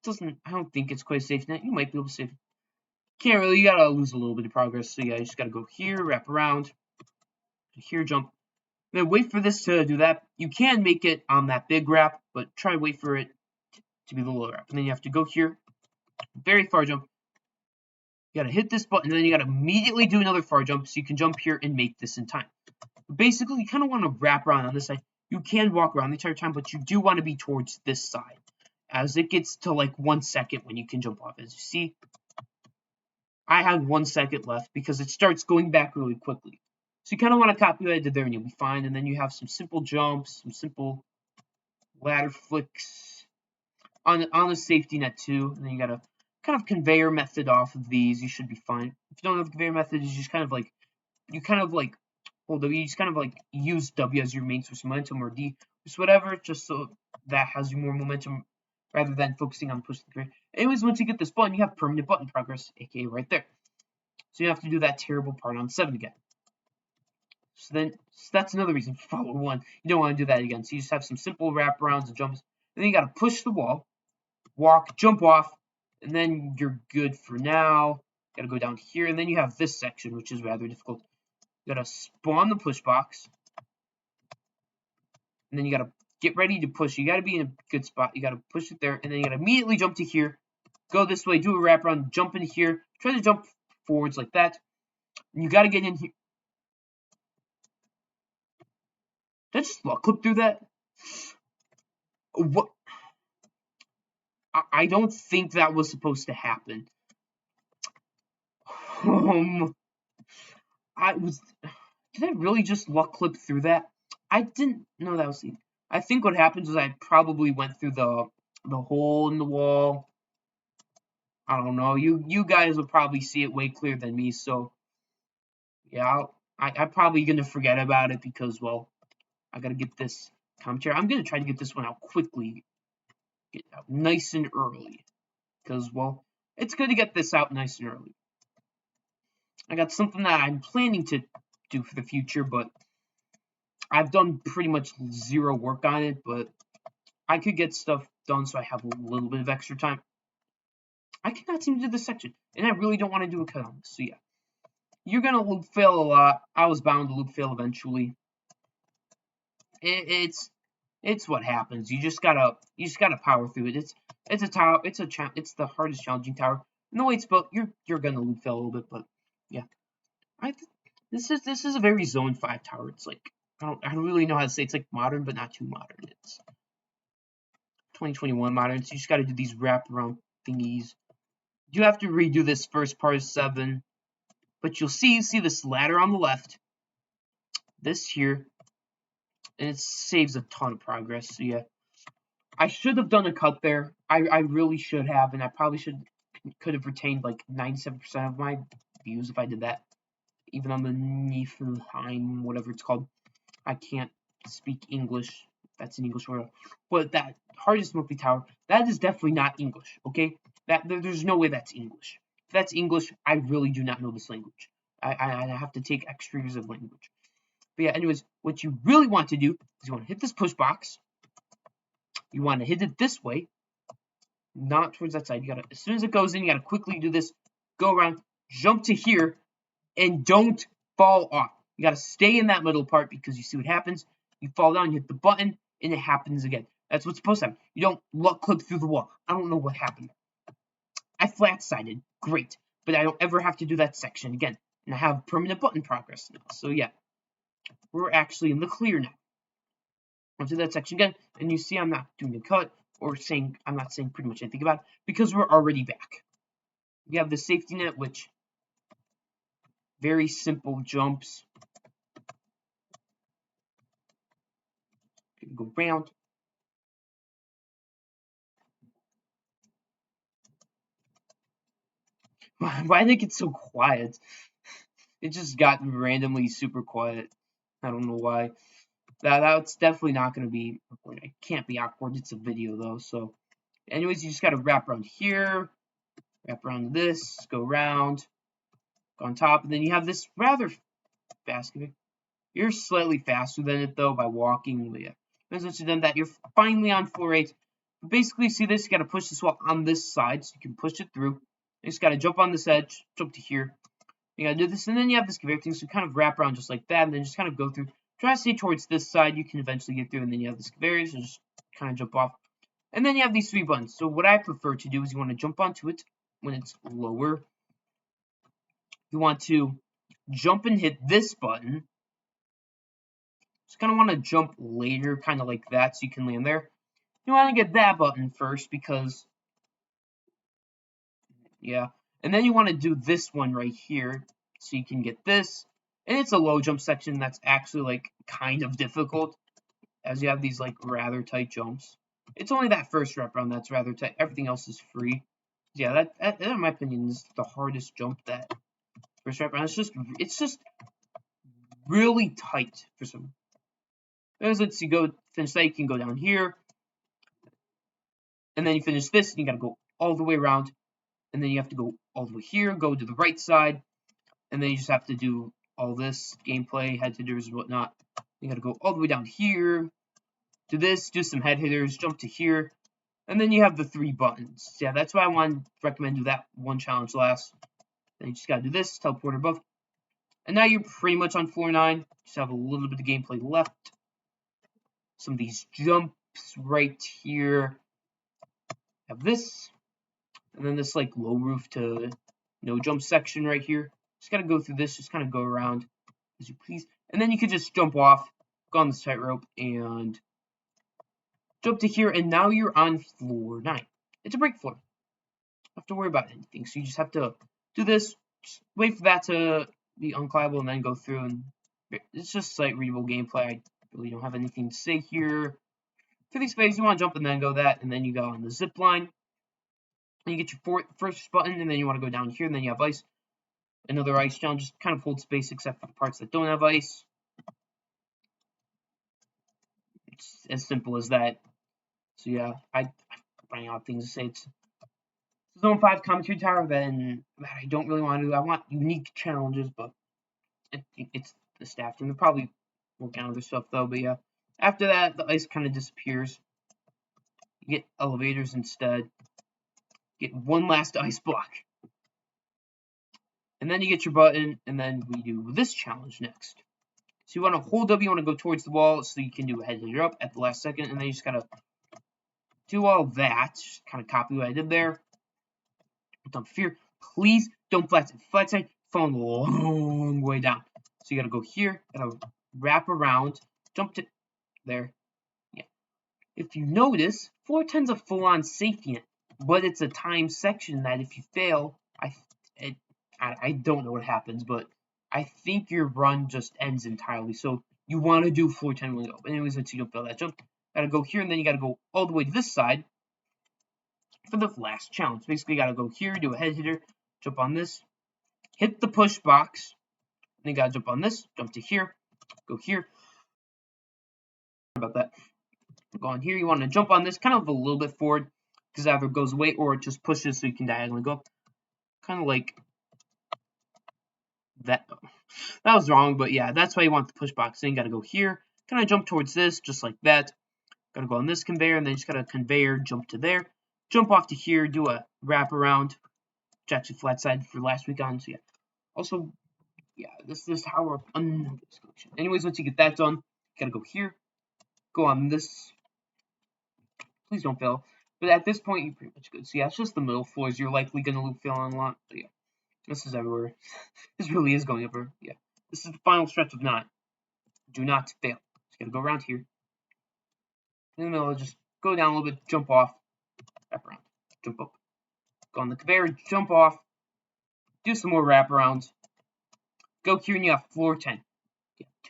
I don't think it's quite a safety net. You might be able to save it. Can't really, you gotta lose a little bit of progress. So yeah, you just gotta go here, wrap around, here, jump. Then wait for this to do that. You can make it on that big wrap, but try and wait for it to be the little wrap. And then you have to go here, very far jump. You gotta hit this button, and then you gotta immediately do another far jump so you can jump here and make this in time. But basically, you kind of want to wrap around on this side. You can walk around the entire time, but you do want to be towards this side, as it gets to like 1 second when you can jump off. As you see, I have 1 second left because it starts going back really quickly. So you kind of want to copy what I did there, and you'll be fine. And then you have some simple jumps, some simple ladder flicks on the safety net too. And then you gotta kind of conveyor method off of these. You should be fine. If you don't know the conveyor method, you just kind of like hold W. You just kind of like use W as your main source of momentum, or D, just whatever, just so that has you more momentum rather than focusing on pushing the conveyor. Anyways, once you get this button, you have permanent button progress, aka right there. So you have to do that terrible part on 7 again. So that's another reason for follow 1. You don't want to do that again. So you just have some simple wraparounds and jumps. And then you got to push the wall, walk, jump off, and then you're good for now. Got to go down here, and then you have this section, which is rather difficult. You got to spawn the push box, and then you got to get ready to push. You got to be in a good spot. You got to push it there, and then you got to immediately jump to here. Go this way, do a wraparound, jump into here. Try to jump forwards like that. And you got to get in here. Did I just luck clip through that? What? I don't think that was supposed to happen. I was. Did I really just luck clip through that? I didn't know that was. I think what happened was I probably went through the hole in the wall. I don't know. You guys will probably see it way clearer than me. So yeah, I'm probably gonna forget about it because well, I gotta get this commentary. I'm gonna try to get this one out quickly, get it out nice and early because well, it's good to get this out nice and early. I got something that I'm planning to do for the future, but I've done pretty much zero work on it, but I could get stuff done so I have a little bit of extra time. I cannot seem to do this section, and I really don't want to do a cut on this, so yeah. You're gonna loop fail a lot. I was bound to loop fail eventually. It's what happens. You just gotta power through it. It's a tower. It's the hardest challenging tower. In the way it's built, you're gonna loop fail a little bit, but yeah. This is a very Zone 5 tower. It's like I don't really know how to say it. It's like modern, but not too modern. It's 2021 modern. So you just got to do these wraparound thingies. You have to redo this first part of 7, but you see this ladder on the left. This here, and it saves a ton of progress. So yeah, I should have done a cut there. I really should have, and I probably could have retained like 97% of my views if I did that. Even on the Niflheim, whatever it's called. I can't speak English. That's an English word. But that hardest monthly tower, that is definitely not English, okay? There's no way that's English. If that's English, I really do not know this language. I have to take extra years of language. But yeah, anyways, what you really want to do is you want to hit this push box. You want to hit it this way, not towards that side. You gotta, as soon as it goes in, you gotta quickly do this, go around, jump to here, and don't fall off. You gotta stay in that middle part because you see what happens. You fall down, you hit the button, and it happens again. That's what's supposed to happen. You don't luck clip through the wall. I don't know what happened. I flat-sided. Great. But I don't ever have to do that section again. And I have permanent button progress now. So yeah. We're actually in the clear now. I'll do that section again, and you see I'm not doing a cut or saying I'm not saying pretty much anything about it because we're already back. We have the safety net, which very simple jumps. Go round. Why did it get so quiet? It just got randomly super quiet. I don't know why. That's definitely not going to be awkward. It can't be awkward. It's a video though. So, anyways, you just got to wrap around here, wrap around this, go around, go on top, and then you have this rather fast. You're slightly faster than it though by walking. But yeah, once you've done that, you're finally on floor 8. But basically, see this? You got to push this wall on this side so you can push it through. You just got to jump on this edge, jump to here. You gotta do this, and then you have this conveyor thing, so you kind of wrap around just like that, and then just kind of go through. Try to stay towards this side, you can eventually get through, and then you have this conveyor, so just kind of jump off. And then you have these 3 buttons. So what I prefer to do is you want to jump onto it when it's lower. You want to jump and hit this button. Just kind of want to jump later, kind of like that, so you can land there. You want to get that button first because, yeah. And then you want to do this one right here, so you can get this. And it's a low jump section that's actually like kind of difficult, as you have these like rather tight jumps. It's only that first rep round that's rather tight. Everything else is free. Yeah, that in my opinion is the hardest jump. That first rep round. It's just really tight for some. As let's see, go finish that. You can go down here, and then you finish this, and you gotta go all the way around, and then you have to go all the way here, go to the right side, and then you just have to do all this gameplay, head hitters and whatnot. You gotta go all the way down here, do this, do some head hitters, jump to here, and then you have the 3 buttons. Yeah, that's why I want to recommend do that one challenge last. Then you just gotta do this, teleport above. And now you're pretty much on floor 9. Just have a little bit of gameplay left. Some of these jumps right here. Have this. And then this like low roof to no jump section right here. Just gotta go through this, just kind of go around as you please. And then you could just jump off, go on this tightrope, and jump to here, and now you're on floor 9. It's a break floor. Don't have to worry about anything. So you just have to do this, just wait for that to be unclimbable, and then go through. And it's just like readable gameplay. I really don't have anything to say here. For these phases, you want to jump and then go that, and then you go on the zip line. And you get your first button, and then you want to go down here, and then you have ice. Another ice challenge, just kind of hold space except for the parts that don't have ice. It's as simple as that. So yeah, I'm running out of things to say. It's Zone 5 commentary tower, then I don't really want to do. I want unique challenges, but it's the staff team. They'll probably work on other stuff though. But yeah, after that, the ice kind of disappears. You get elevators instead. Get one last ice block. And then you get your button, and then we do this challenge next. So you want to hold W, you want to go towards the wall, so you can do a head hitter up at the last second, and then you just gotta do all that. Just kind of copy what I did there. Don't fear. Please don't flat side. Flat side, fall a long way down. So you gotta go here, gotta wrap around, jump to there. Yeah. If you notice, 410's a full-on safety net, but it's a time section that if you fail, I don't know what happens, but I think your run just ends entirely. So you want to do 410 when you go. But anyways, until you don't fail that jump, gotta go here, and then you gotta go all the way to this side for the last challenge. Basically, you gotta go here, do a head hitter, jump on this, hit the push box, then you gotta jump on this, jump to here, go here. About that. Go on here, you want to jump on this, kind of a little bit forward, because either it goes away or it just pushes so you can diagonally go up. Kind of like that. That was wrong, but yeah, that's why you want the push box. Then you gotta go here, kind of jump towards this, just like that. Gotta go on this conveyor, and then you just gotta conveyor, jump to there, jump off to here, do a wrap around, which actually flat side for last week on. So yeah. Also, yeah, this is how we're anyways, once you get that done, you gotta go here, go on this. Please don't fail. But at this point, you're pretty much good. So yeah, it's just the middle floors. You're likely gonna fail on a lot. But yeah, this is everywhere. This really is going everywhere. Yeah, this is the final stretch of 9. Do not fail. Just gotta go around here. In the middle, just go down a little bit, jump off, wrap around, jump up, go on the conveyor, jump off, do some more wraparounds. Go here, and you have floor 10.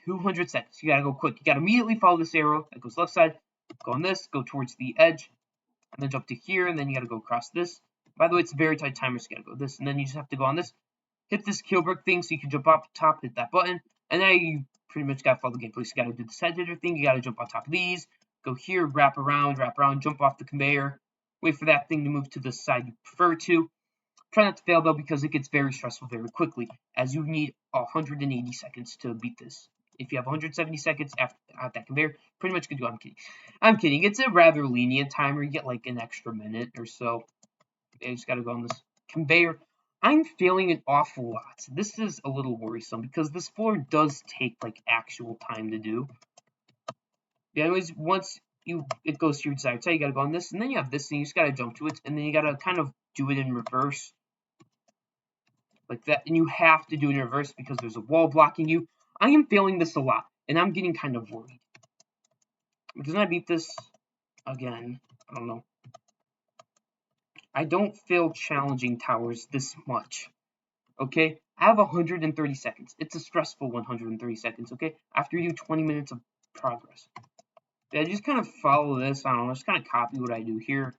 200 seconds. You gotta go quick. You gotta immediately follow this arrow that goes left side. Go on this, go towards the edge, and then jump to here, and then you gotta go across this. By the way, it's a very tight timer, so you gotta go this, and then you just have to go on this, hit this kill brick thing so you can jump up top, hit that button, and now you pretty much gotta follow the gameplay. So you gotta do the head hitter thing, you gotta jump on top of these, go here, wrap around, jump off the conveyor, wait for that thing to move to the side you prefer to. Try not to fail though, because it gets very stressful very quickly, as you need 180 seconds to beat this. If you have 170 seconds after that conveyor, pretty much good to go. I'm kidding. I'm kidding. It's a rather lenient timer. You get like an extra minute or so. You just gotta go on this conveyor. I'm failing an awful lot. This is a little worrisome because this floor does take like actual time to do. But anyways, once it goes to your desired side, you gotta go on this, and then you have this thing. You just gotta jump to it, and then you gotta kind of do it in reverse. Like that, and you have to do it in reverse because there's a wall blocking you. I am failing this a lot, and I'm getting kind of worried. Because I beat this again, I don't know. I don't fail challenging towers this much, okay? I have 130 seconds. It's a stressful 130 seconds, okay? After you do 20 minutes of progress. Yeah, just kind of follow this, I don't know, just kind of copy what I do here.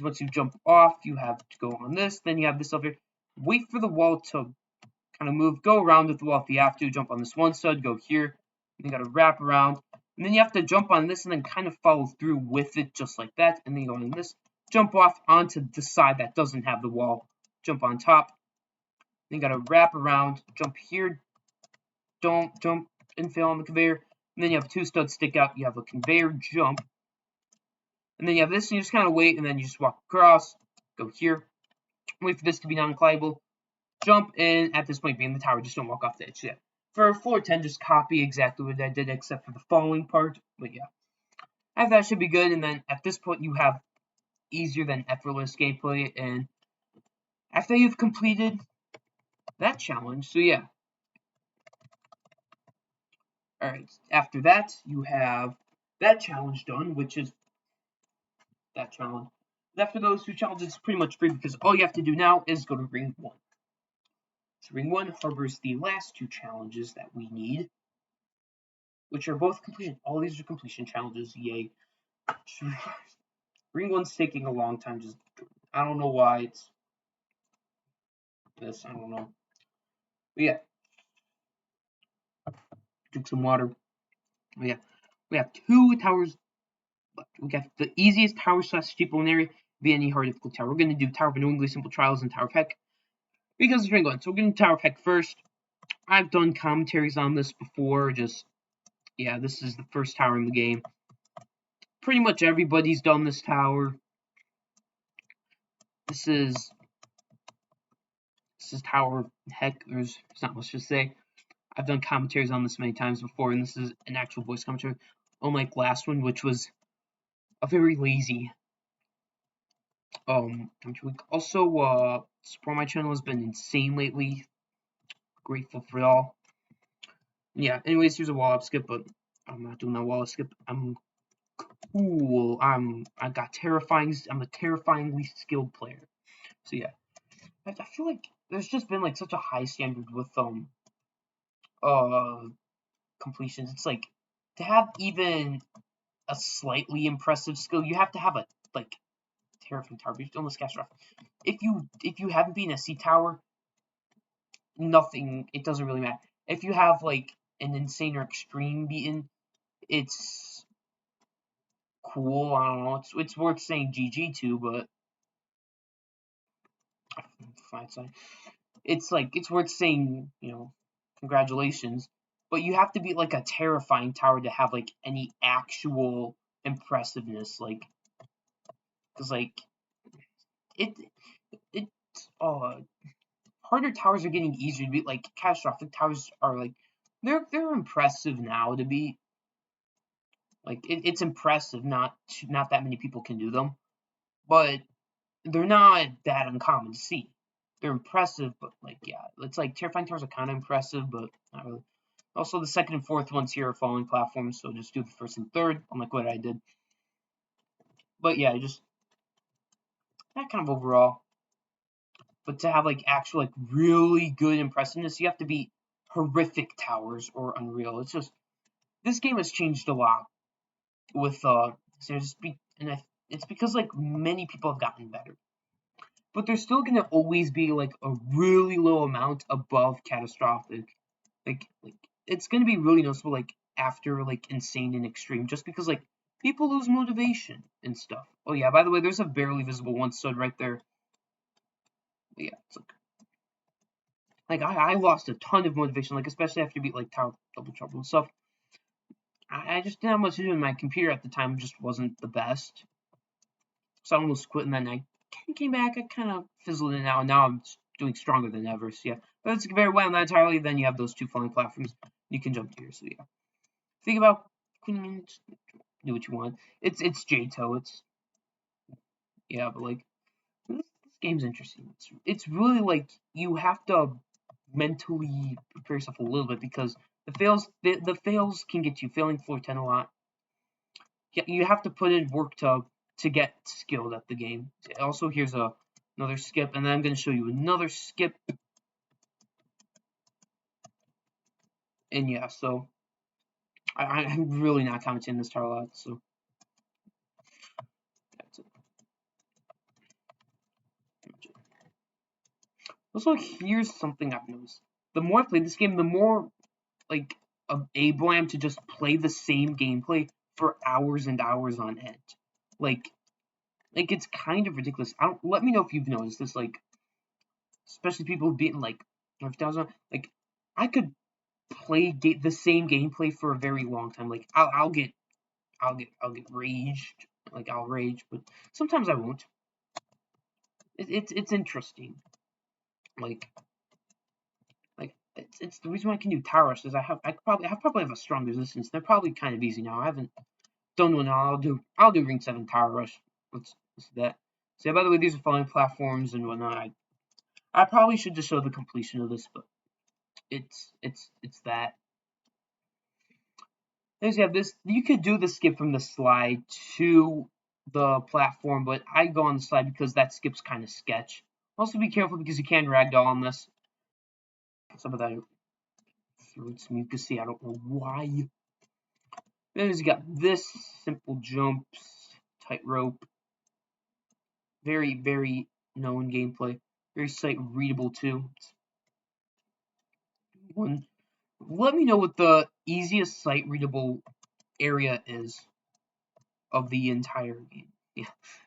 Once you jump off, you have to go on this, then you have this over here. Wait for the wall to kind of move, go around with the wall if you have to, jump on this one side, go here, and you gotta wrap around, and then you have to jump on this and then kind of follow through with it just like that, and then you go on this, jump off onto the side that doesn't have the wall, jump on top, then you gotta wrap around, jump here, don't jump and fail on the conveyor, and then you have 2 studs stick out, you have a conveyor jump, and then you have this, and you just kind of wait, and then you just walk across, go here, wait for this to be non-collidable, jump in at this point, be in the tower, just don't walk off the edge. Yeah. For floor 10, just copy exactly what I did, except for the falling part. But yeah, I think that should be good. And then at this point, you have easier than effortless gameplay. And after you've completed that challenge, so yeah. Alright, after that, you have that challenge done, which is that challenge. After those 2 challenges, it's pretty much free because all you have to do now is go to Ring 1. So Ring 1 harbors the last 2 challenges that we need, which are both completion. All these are completion challenges, yay. Ring 1's taking a long time, I don't know why it's this, I don't know. But yeah, drink some water. We have 2 towers left. We got the easiest tower / steep one area be any hard difficult tower. We're gonna do Tower of Annoyingly Simple Trials and Tower of Heck because it's Ring 1. So we're gonna do Tower of Heck first. I've done commentaries on this before, yeah, this is the first tower in the game. Pretty much everybody's done this tower. This is Tower of Heck. There's not much to say. I've done commentaries on this many times before, and this is an actual voice commentary, unlike last one, which was a very lazy commentary. Also, support on my channel has been insane lately. Grateful for it all. Yeah. Anyways, here's a wall up skip, but I'm not doing that wall up skip. I'm cool. I'm a terrifyingly skilled player. So yeah, I feel like there's just been like such a high standard with completions. It's like to have even a slightly impressive skill, you have to have a like terrifying tower. But almost catastrophic. If you haven't been a C tower, nothing. It doesn't really matter. If you have like an insane or extreme beaten, it's cool. I don't know. It's worth saying GG to, but it's worth saying, congratulations. But you have to be like a terrifying tower to have like any actual impressiveness, because it it harder towers are getting easier to beat. Like catastrophic towers are like they're impressive now to be. Like it's impressive. Not that many people can do them, but they're not that uncommon to see. They're impressive, but like yeah, it's like terrifying towers are kind of impressive, but not really. Also, the second and fourth ones here are falling platforms, so just do the first and third, unlike what I did. But yeah, just that kind of overall. But to have like actual like really good impressiveness, you have to be horrific towers or unreal. It's just this game has changed a lot with it's because like many people have gotten better. But there's still gonna always be like a really low amount above catastrophic. Like it's gonna be really noticeable like after like insane and extreme, just because like people lose motivation and stuff. Oh yeah, by the way, there's a barely visible 1 stud right there. But yeah, it's like I lost a ton of motivation, like especially after you beat like Tower Double Trouble and stuff. I just didn't have much to do, and my computer at the time just wasn't the best. So I almost quit, and then I came back. I kind of fizzled in out, and now I'm doing stronger than ever. So yeah, but it's very well, not entirely. Then you have those 2 falling platforms you can jump here. So yeah, think about do what you want. It's JToH. It's yeah, but like this game's interesting. It's really like you have to mentally prepare yourself a little bit because the fails can get you failing floor 10 a lot. You have to put in work to get skilled at the game. Also, here's another skip, and then I'm going to show you another skip. And yeah, so I'm really not commenting this tower a lot. So that's it. Also, here's something I've noticed. The more I play this game, the more like able I am to just play the same gameplay for hours and hours on end. Like it's kind of ridiculous. Let me know if you've noticed this. Like, especially people who've beaten like 5,000. Like, I could play the same gameplay for a very long time. Like, I'll get raged. Like, I'll rage, but sometimes I won't. It's interesting. Like it's the reason why I can do tower rush is I probably have a strong resistance. They're probably kind of easy now. I haven't done one. I'll do ring 7 tower rush. Let's do that. So yeah, by the way, these are falling platforms and whatnot. I probably should just show the completion of this, but it's that. Next, you have this. You could do the skip from the slide to the platform, but I go on the slide because that skip's kind of sketch. Also, be careful because you can ragdoll on this. Some of that through some mucusy. I don't know why. Then you got this simple jumps, tightrope. Very, very known gameplay. Very sight readable too. One. Let me know what the easiest sight readable area is of the entire game. Yeah,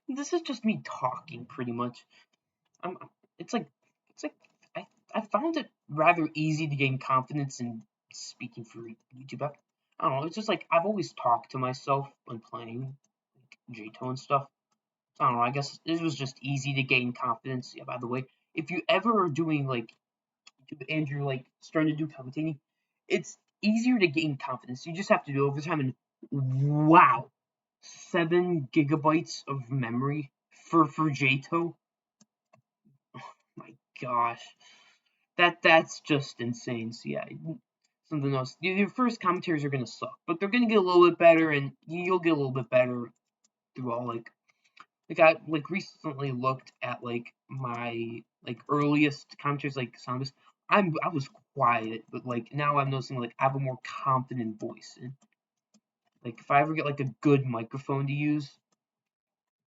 this is just me talking pretty much. I'm. It's like. It's like. I found it rather easy to gain confidence in speaking for YouTube. I don't know. It's just like I've always talked to myself when playing like JToH and stuff. I don't know. I guess it was just easy to gain confidence. Yeah. By the way, if you ever are doing like and you're like starting to do commentating, it's easier to gain confidence. You just have to do it over time. And wow, 7 GB of memory for JToH. My gosh, that's just insane. So yeah, something else. Your first commentaries are gonna suck, but they're gonna get a little bit better, and you'll get a little bit better through all I like recently looked at like my like earliest commentaries like Samus. I was quiet, but like now I'm noticing like I have a more confident voice. And like if I ever get like a good microphone to use,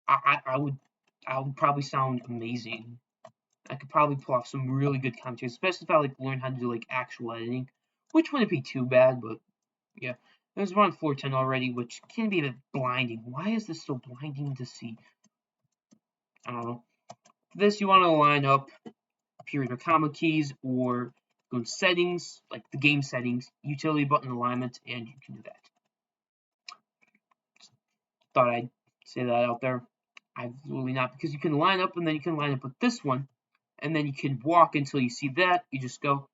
I would probably sound amazing. I could probably pull off some really good commentaries, especially if I like learn how to do like actual editing, which wouldn't be too bad, but yeah. There's one 410 already, which can be a bit blinding. Why is this so blinding to see? I don't know. For this, you want to line up period or comma keys or go to settings, like the game settings, utility button alignment, and you can do that. Thought I'd say that out there. Absolutely not, because you can line up and then you can line up with this one, and then you can walk until you see that. You just go,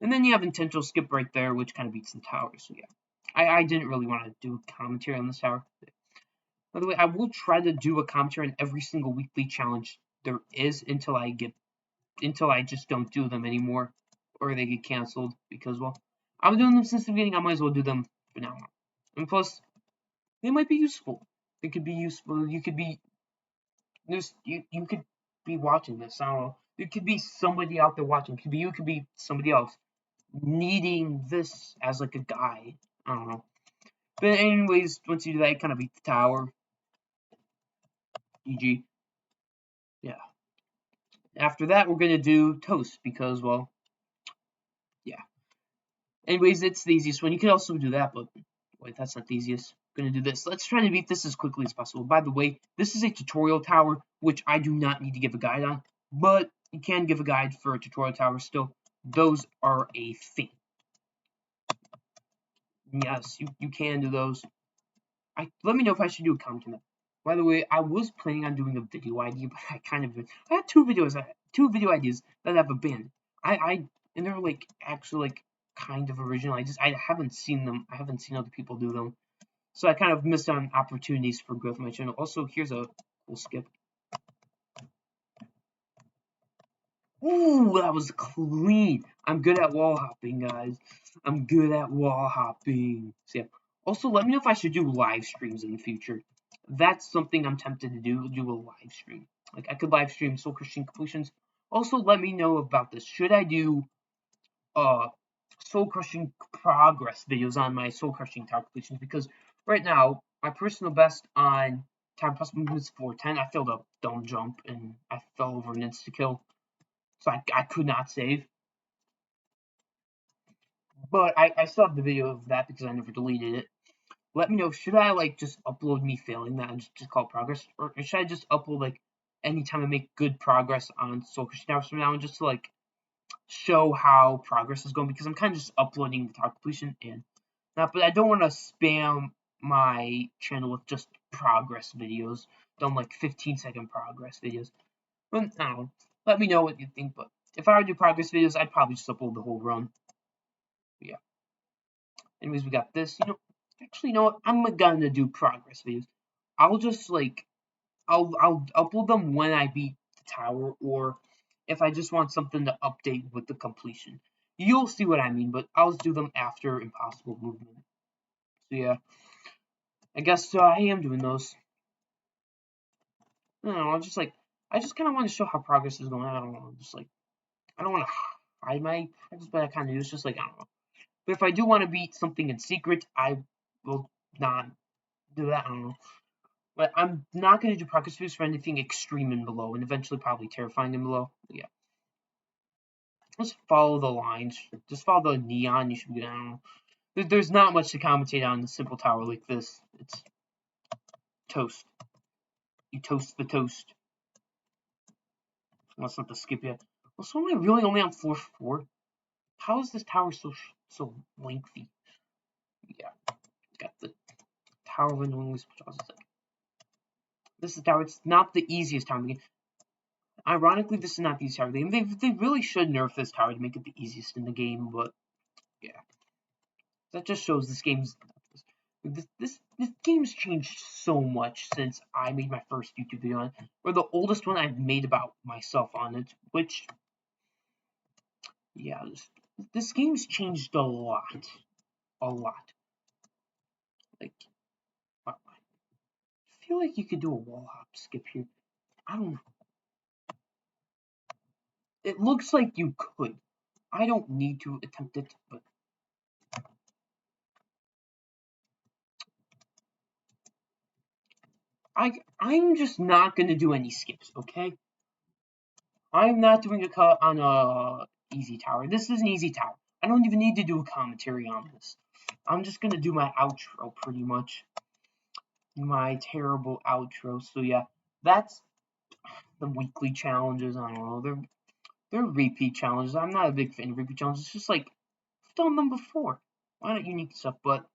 and then you have intentional skip right there, which kind of beats the tower. So yeah, I didn't really want to do a commentary on this tower. By the way, I will try to do a commentary on every single weekly challenge there is until I just don't do them anymore or they get canceled because, well, I've been doing them since the beginning. I might as well do them for now on. And plus, they might be useful. They could be useful. You could be you could be watching this. I don't know. There could be somebody out there watching. It could be you. Could be somebody else needing this as like a guide. I don't know. But anyways, once you do that, you kind of beat the tower. GG. Yeah. After that, we're gonna do toast because, well, yeah. Anyways, it's the easiest one. You could also do that, but wait, that's not the easiest. I'm gonna do this. Let's try to beat this as quickly as possible. By the way, this is a tutorial tower, which I do not need to give a guide on, but you can give a guide for a tutorial tower still. Those are a thing. Yes, you can do those. Let me know if I should do a comment on that. By the way, I was planning on doing a video idea, but I had two video ideas that I've abandoned. And they're like actually like kind of original. I haven't seen them. I haven't seen other people do them. So I kind of missed on opportunities for growth on my channel. Also, here's a cool skip. Ooh, that was clean. I'm good at wall hopping, guys. I'm good at wall hopping. So yeah. Also, let me know if I should do live streams in the future. That's something I'm tempted to do a live stream. Like I could live stream Soul Crushing completions. Also, let me know about this. Should I do uh soul crushing progress videos on my soul crushing tower completions? Because right now my personal best on tower plus movements 410. I failed a dome jump and I fell over an insta kill, so I could not save. But I still have the video of that because I never deleted it. Let me know, should I like just upload me failing that and just call it progress, or should I just upload like anytime I make good progress on soul crushing towers from now on, just to like show how progress is going, because I'm kind of just uploading the tower completion and not, but I don't want to spam my channel with just progress videos, done like 15-second progress videos. But I don't know. Let me know what you think. But if I were to do progress videos, I'd probably just upload the whole run. But yeah. Anyways, we got this. Actually, you know what? I'm gonna do progress videos. I'll just like I'll upload them when I beat the tower, or if I just want something to update with the completion. You'll see what I mean, but I'll just do them after Impossible Movement. So yeah, I guess I am doing those. I don't know, I just kind of want to show how progress is going. I don't know, just like, I don't want to hide my progress, but I kind of do. It's just like, I don't know. But if I do want to beat something in secret, I will not do that. I don't know. But I'm not going to do progress boost for anything extreme and below, and eventually probably terrifying and below. But yeah. Just follow the lines. Just follow the neon. You should be, I don't know. There's not much to commentate on a simple tower like this. It's toast. You toast the toast. That's not the skip yet. Well, so am I really only on floor 4? How is this tower so lengthy? Yeah, got the tower windowing. This is the tower. It's not the easiest tower in the game. Ironically, this is not the easiest tower in the game. They really should nerf this tower to make it the easiest in the game, but yeah. That just shows this game's changed so much since I made my first YouTube video on it, or the oldest one I've made about myself on it, which, yeah, this game's changed a lot. A lot. Like, I feel like you could do a wall hop skip here. I don't know. It looks like you could. I don't need to attempt it, but I'm just not gonna do any skips, okay? I'm not doing a cut on a easy tower. This is an easy tower. I don't even need to do a commentary on this. I'm just gonna do my outro pretty much. My terrible outro. So yeah, that's the weekly challenges. I don't know. They're repeat challenges. I'm not a big fan of repeat challenges. It's just like I've done them before. Why not unique stuff? But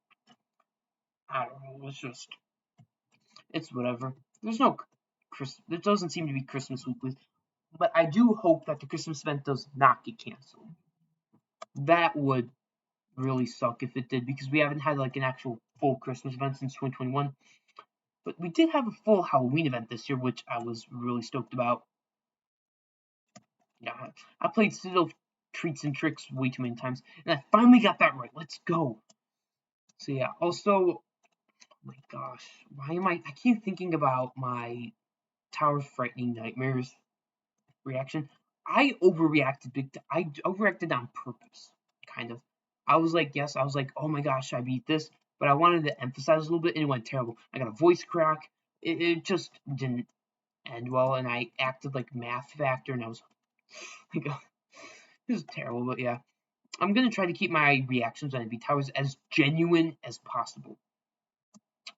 I don't know. It's whatever. There's no There doesn't seem to be Christmas weeklies. But I do hope that the Christmas event does not get canceled. That would really suck if it did, because we haven't had like an actual full Christmas event since 2021. But we did have a full Halloween event this year, which I was really stoked about. Yeah, I played Citadel Treats and Tricks way too many times, and I finally got that right. Let's go. So yeah, also, oh my gosh, why am I keep thinking about my Tower of Frightening Nightmares reaction. I overreacted I overreacted on purpose, kind of. I was like, yes, I was like, oh my gosh, I beat this, but I wanted to emphasize a little bit, and it went terrible. I got a voice crack. It just didn't end well, and I acted like Math Factor, and I was like, it was terrible, but yeah. I'm gonna try to keep my reactions on beat towers as genuine as possible.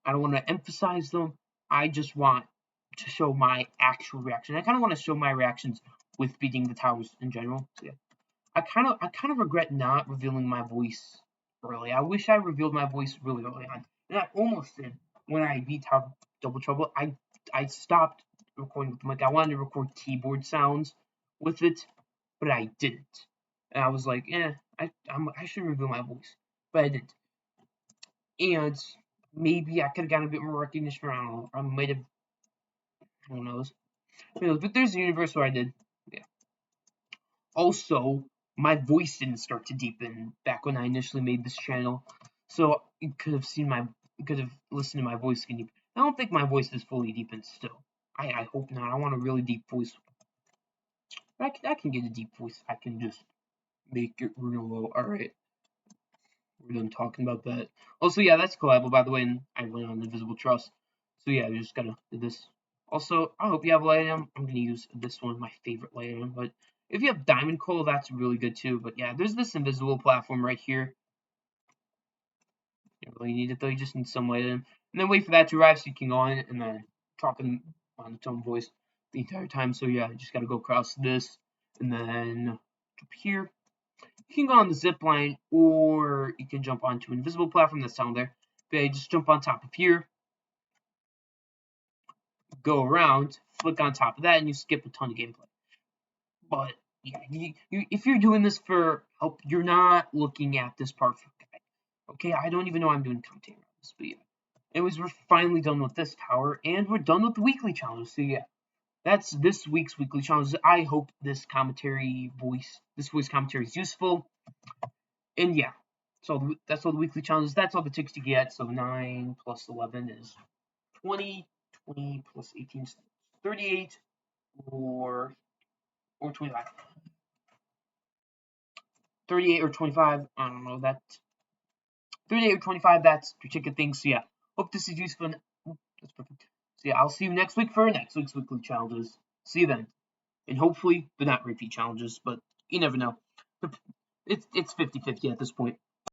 I don't want to emphasize them. I just want to show my actual reaction. I kind of want to show my reactions with beating the towers in general. So yeah. I kind of regret not revealing my voice early. I wish I revealed my voice really early on, and I almost did when I beat Tower Double Trouble. I stopped recording with the mic. I wanted to record keyboard sounds with it, but I didn't. And I was like, I should reveal my voice, but I didn't. And maybe I could have gotten a bit more recognition. I don't know. I might have. Who knows? But there's a universe where I did. Yeah. Also, my voice didn't start to deepen back when I initially made this channel, so you could have listened to my voice getting deep. I don't think my voice is fully deepened still. I hope not. I want a really deep voice. But I can get a deep voice. I can just make it real low. Alright. We're done talking about that. Also, yeah, that's collabable, by the way, and I went on Invisible Trust. So yeah, you just gotta do this. Also, I hope you have light item. I'm gonna use this one, my favorite light item, but if you have Diamond Coal, that's really good too. But yeah, there's this invisible platform right here. You don't really need it though, you just need some light item. And then wait for that to arrive so you can go on it and then talking on its own voice the entire time. So yeah, you just gotta go across this and then up here. You can go on the zip line, or you can jump onto an invisible platform that's down there. But yeah, just jump on top of here, go around, flick on top of that, and you skip a ton of gameplay. But yeah, if you're doing this for help, you're not looking at this part for guide. Okay, I don't even know I'm doing commentary on this, but yeah. Anyways, we're finally done with this tower, and we're done with the weekly challenge. So yeah, that's this week's weekly challenge. I hope this voice commentary is useful. And yeah, So that's all the weekly challenges. That's all the ticks you get. So 9 plus 11 is 20. 20 plus 18 is 38, or 25. 38 or 25. I don't know. That 38 or 25. That's your ticket thing. So yeah, hope this is useful. That's perfect. So yeah, I'll see you next week for next week's weekly challenges. See you then, and hopefully they're not repeat challenges, but you never know. It's 50-50 at this point.